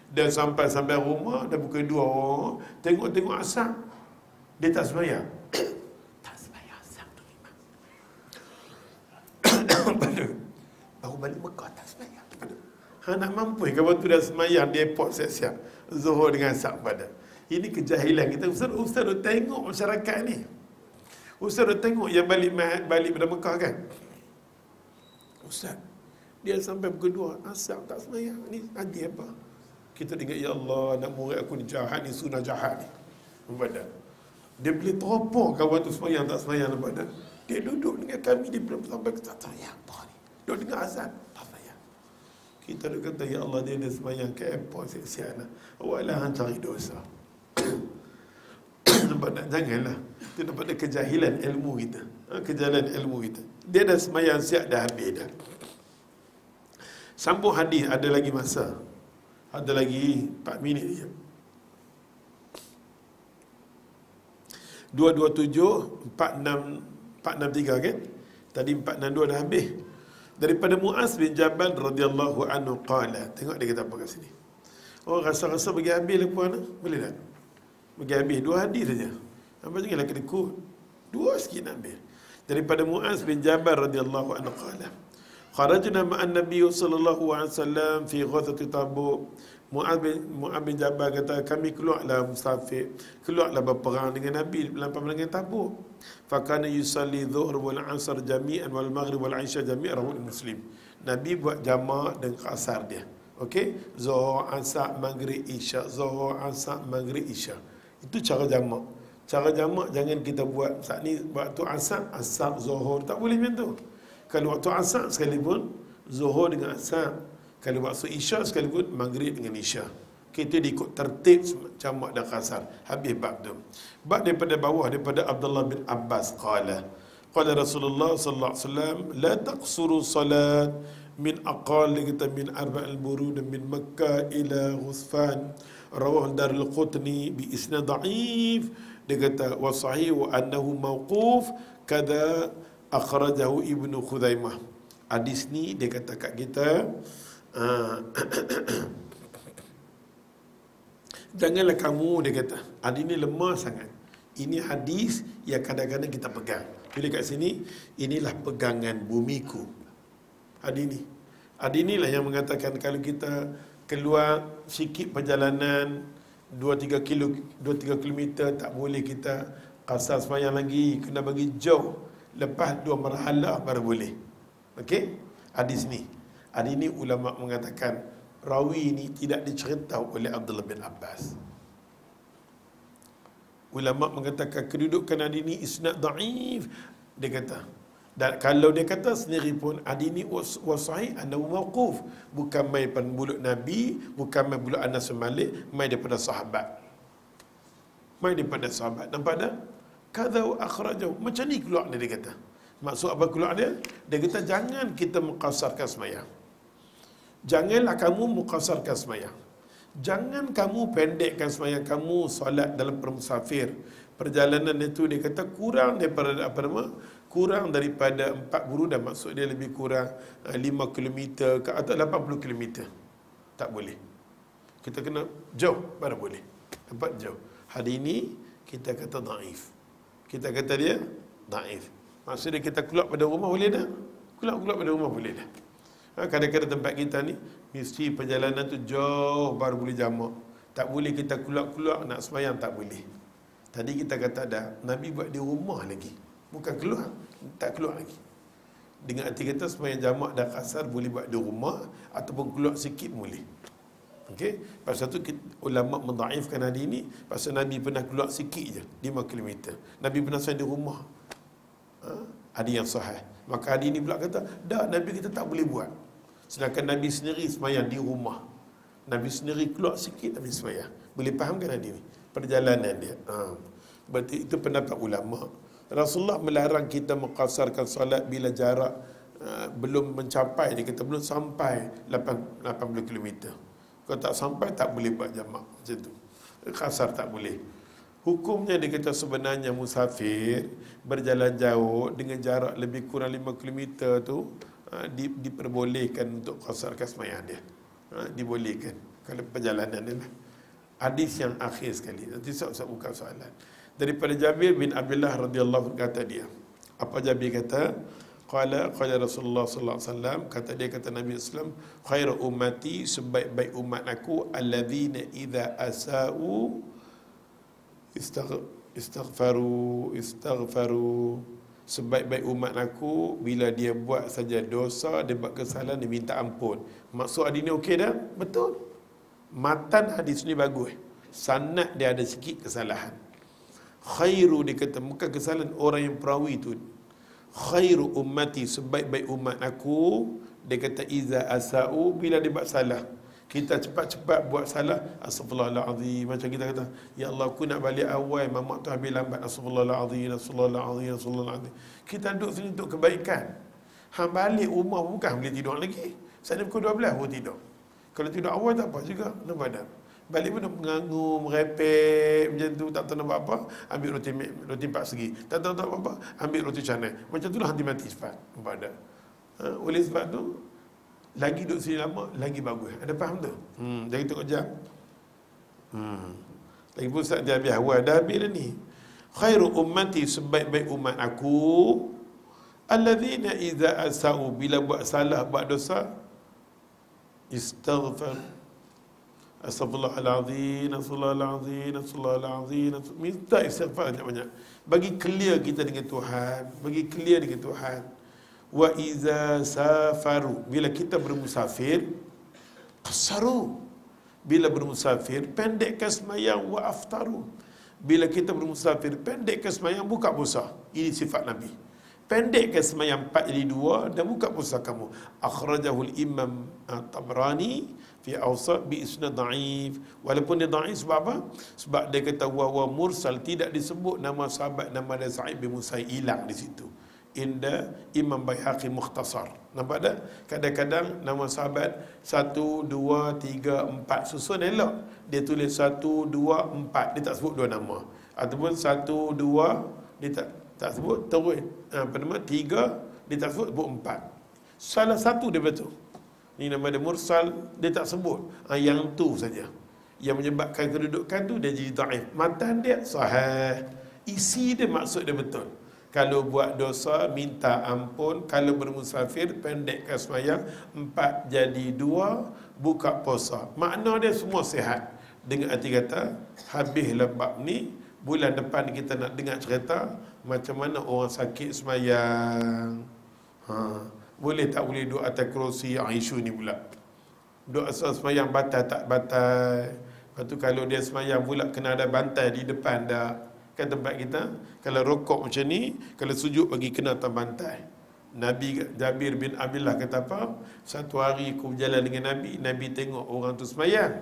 Dia sampai rumah, dah pukul 2. Tengok asar. Dia tak semayang. Tak semayang asar tu memang. Baru balik Mekah tak semayang. Nak mampu ke waktu dah semayang di airport siap-siap Zuhur dengan asar pada. Ini kejahilan kita. Ustaz dah tengok masyarakat ni. Ustaz dah tengok yang balik pada Mekah kan. Ustaz, dia sampai pukul 2 asar tak semayang. Ni adi apa? Kita dengar, ya Allah, nak murid aku ni jahat ni, sunnah jahat ni. Pada. Dia boleh teropong kawan tu semayang tak semayang pada. Dia duduk dengan kami, dia belum sampai ke tak semayang. Dia dengar azan, tak semayang. Kita dah kata, ya Allah, dia dah semayang ke airport, siap-siap lah. Walah, hang cari dosa. Nampak tak? Janganlah. Itu nampak kejahilan ilmu kita. Kejahilan ilmu kita. Dia dah semayang siap, dah habis dah. Sambung hadis, ada lagi masa. Ada lagi 4 minit je. 227 463 kan? Tadi 462 dah habis. Daripada Muaz bin Jabal radhiyallahu anhu qala. Tengok dia kata apa kat sini. Oh, rasa-rasa bagi habis lah puan. Boleh tak? Bagi habis 2 hadis saja. Apa janganlah kedekut. 2 sikit nak habis. Daripada Muaz bin Jabal radhiyallahu anhu qala. Kharajna ma'an Nabi sallallahu alaihi wasallam fi ghazwati Tabuk. Muaz bin Jabal kata, kami keluarlah musafir, keluarlah berperang dengan Nabi dalam peperangan Tabuk. Fakana yusalli dhuhr wal asr jami'an wal maghrib wal isya jami'an, rawahu Muslim. Nabi buat jamak dengan asar dia. Okey, zuhur, asar, maghrib, isya, zuhur, asar, maghrib, isya. Itu cara jamak. Cara jamak jangan kita buat saat ni waktu asar, asar, zuhur, tak boleh macam tu. Kalau waktu asar sekalipun zuhur dengan asar. Kalau waktu isya sekalipun maghrib dengan isya. Kita diikut tertib jamak dan kasar. Habis bab tu. Bab daripada bawah, daripada Abdullah bin Abbas qala Rasulullah sallallahu alaihi wasallam, la taqsuru salat min aqall kita min arba'il burud min Makkah ila Ghusfan. Rawah Darul Qutni bi isnad dha'if. Dia kata wa sahih wa annahu mauquf kada akhrajahu Ibnu Khuzaimah. Hadis ni dia kata kat kita, janganlah kamu, dia kata, hadis ni lemah sangat. Ini hadis yang kadang-kadang kita pegang. Bila kat sini, inilah pegangan bumiku. Hadis ni lah yang mengatakan kalau kita keluar sikit perjalanan 2-3 kilometer, tak boleh kita qasar sembahyang lagi, kena bagi jauh. Lepas 2 marhalah baru boleh. Okey? Hadis ni ulama mengatakan rawi ni tidak diceritakan oleh Abdullah bin Abbas. Ulama mengatakan kedudukan hadis ni isnad dhaif. Dia kata, dan kalau dia kata sendiri pun hadis ni wasahih annahu mauquf, bukan mai pada mulut Nabi, bukan mai mulut Anas bin Malik, mai daripada sahabat. Nampak tak? Kadza akhrajahu. Macam ni keluar dia kata. Maksud apa keluar dia? Dia kata jangan kita mengqasarkan sembahyang. Janganlah kamu mengqasarkan sembahyang. Jangan kamu pendekkan sembahyang kamu solat dalam permusafir. Perjalanan itu dia kata kurang daripada kurang daripada 4 burudan, maksud dia lebih kurang 5 km ke atau 80 km. Tak boleh. Kita kena jauh baru boleh. Tempat jauh. Hari ini kita kata dhaif. Kita kata dia dhaif. Maksudnya kita keluar pada rumah boleh dah. Keluar pada rumah boleh dah. Kadang-kadang tempat kita ni mesti perjalanan tu jauh baru boleh jamak. Tak boleh kita keluar nak sembahyang, tak boleh. Tadi kita kata dah, Nabi buat di rumah lagi. Bukan keluar, tak keluar lagi. Dengan arti kata sembahyang jamak dan kasar boleh buat di rumah ataupun keluar sikit boleh. Okey, pasal tu ulama mendhaifkan hadis ni pasal Nabi pernah keluar sikit je 5 km. Nabi pernah sembahyang di rumah. Hadis yang sahih. Maka hadis ni pula kata, dah Nabi kita tak boleh buat. Sedangkan Nabi sendiri sembahyang di rumah. Nabi sendiri keluar sikit Nabi sembahyang. Boleh fahamkan hadis ni? Perjalanan dia. Berarti itu pendapat ulama. Rasulullah melarang kita mengqasarkan solat bila jarak belum mencapai, dia kata belum sampai 80 km. Kalau tak sampai tak boleh buat jamak macam tu. Qasar tak boleh. Hukumnya dia kata sebenarnya musafir berjalan jauh dengan jarak lebih kurang 5 km tu diperbolehkan untuk qasarkan sembahyang dia. Dibolehkan kalau perjalanan dia lah. Hadis yang akhir sekali. Nanti saya buka soalan. Daripada Jabir bin Abdullah radhiyallahu anhu kata dia. Apa Jabir kata? Qala Rasulullah sallallahu alaihi wasallam, kata dia, kata Nabi Islam, khairu ummati, sebaik-baik umat aku, alladzina idza asau istaghfaru. Sebaik-baik umat aku, bila dia buat saja dosa, dia buat kesalahan, dia minta ampun. Maksud hadis ni okey dah? Betul. Matan hadis ni bagus, sanad dia ada sikit kesalahan. Khairu, dia kata bukan kesalahan orang yang perawi tu. Khairu ummati, sebaik-baik umat aku, dia kata iza asau, bila dia buat salah. Kita cepat-cepat buat salah, astagfirullahalazim. Macam kita kata, ya Allah, aku nak balik awal, mamak tu habis lambat, astagfirullahalazim, astagfirullahalazim, astagfirullahalazim. Kita duduk sini untuk kebaikan. Balik rumah bukan boleh tidur lagi. Sana pukul 12 baru tidur. Kalau tidur awal tak apa juga, nampak tak? Balik pun mengangur, merepek macam tu, tak tahu nak buat apa, ambil roti 4 segi. Tak tahu nak buat apa, ambil roti canai. Macam tu lah hati mati cepat. Nampak tak? Oleh sebab tu, lagi duduk sini lama, lagi bagus. Ada faham tu? Jangan tengok jam. Lagi pun saat dia habis awal, dah habis dah ni. Khairu ummati, sebaik-baik umat aku, alladzina idza asau, bila buat salah, buat dosa, istaghfar. Astagfirullahalazim, astagfirullahalazim, astagfirullahalazim. Minta istighfar banyak-banyak. Bagi clear kita dengan Tuhan, bagi clear dengan Tuhan. Wa iza safaru, bila kita bermusafir, qasaru, bila bermusafir pendekkan sembahyang, wa aftaru, bila kita bermusafir pendekkan sembahyang, buka puasa. Ini sifat Nabi, pendekkan sembahyang 4 jadi 2 dan buka puasa kamu. Akhrajahul Imam Tabrani fi awsat bi isnad dhaif. Walaupun dia dhaif sebab apa? Sebab dia kata wa mursal, tidak disebut nama sahabat, nama dia Sa'id bin Musayyib, hilang di situ. Inda Imam Baihaqi Mukhtasar. Nampak tak? Kadang-kadang nama sahabat 1, 2, 3, 4 susun elok. Dia tulis 1, 2, 4, dia tak sebut 2 nama. Ataupun 1, 2, dia tak sebut terus. Apa nama? 3, dia tak sebut 4. Salah satu dia betul. Ini nama dia mursal, dia tak sebut. Yang tu saja. Yang menyebabkan kedudukan tu dia jadi dhaif. Matan dia sahih. Isi dia, maksud dia betul. Kalau buat dosa, minta ampun. Kalau bermusafir, pendekkan sembahyang 4 jadi 2, buka puasa. Makna dia semua sihat. Dengan arti kata, habislah bab ni, bulan depan kita nak dengar cerita macam mana orang sakit sembahyang. Boleh tak boleh duduk atas kerusi, isu ni pula. Duduk asal sembahyang batal tak batal. Lepas tu kalau dia sembahyang pula kena ada bantai di depan dah. Kan tempat kita, kalau rokok macam ni, kalau sujud bagi kena atas bantai. Nabi Jabir bin Abdullah kata apa? Satu hari aku berjalan dengan Nabi, Nabi tengok orang tu sembahyang,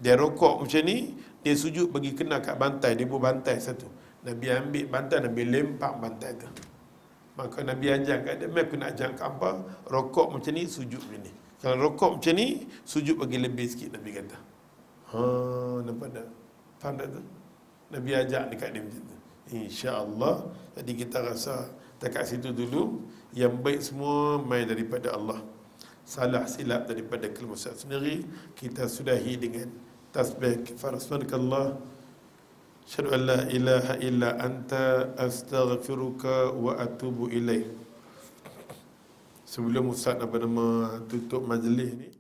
dia rokok macam ni, dia sujud bagi kena kat bantai, dia buat bantai satu. Nabi ambil bantai, Nabi lempak bantai tu. Maka Nabi ajar kat dia, aku nak ajar kat apa? Rokok macam ni, sujud macam ni. Kalau rokok macam ni, sujud bagi lebih sikit, Nabi kata. Nampak tak? Faham tak tu? Nabi ajak dekat dia macam tu. InsyaAllah. Jadi kita rasa dekat situ dulu. Yang baik semua main daripada Allah. Salah silap daripada kelemahan sendiri. Kita sudahi dengan tasbih Subhanakallah, asyhadu an la ilaha illa anta, astaghfiruka wa atubu ilaih. Sebelum Ustaz tutup majlis ni,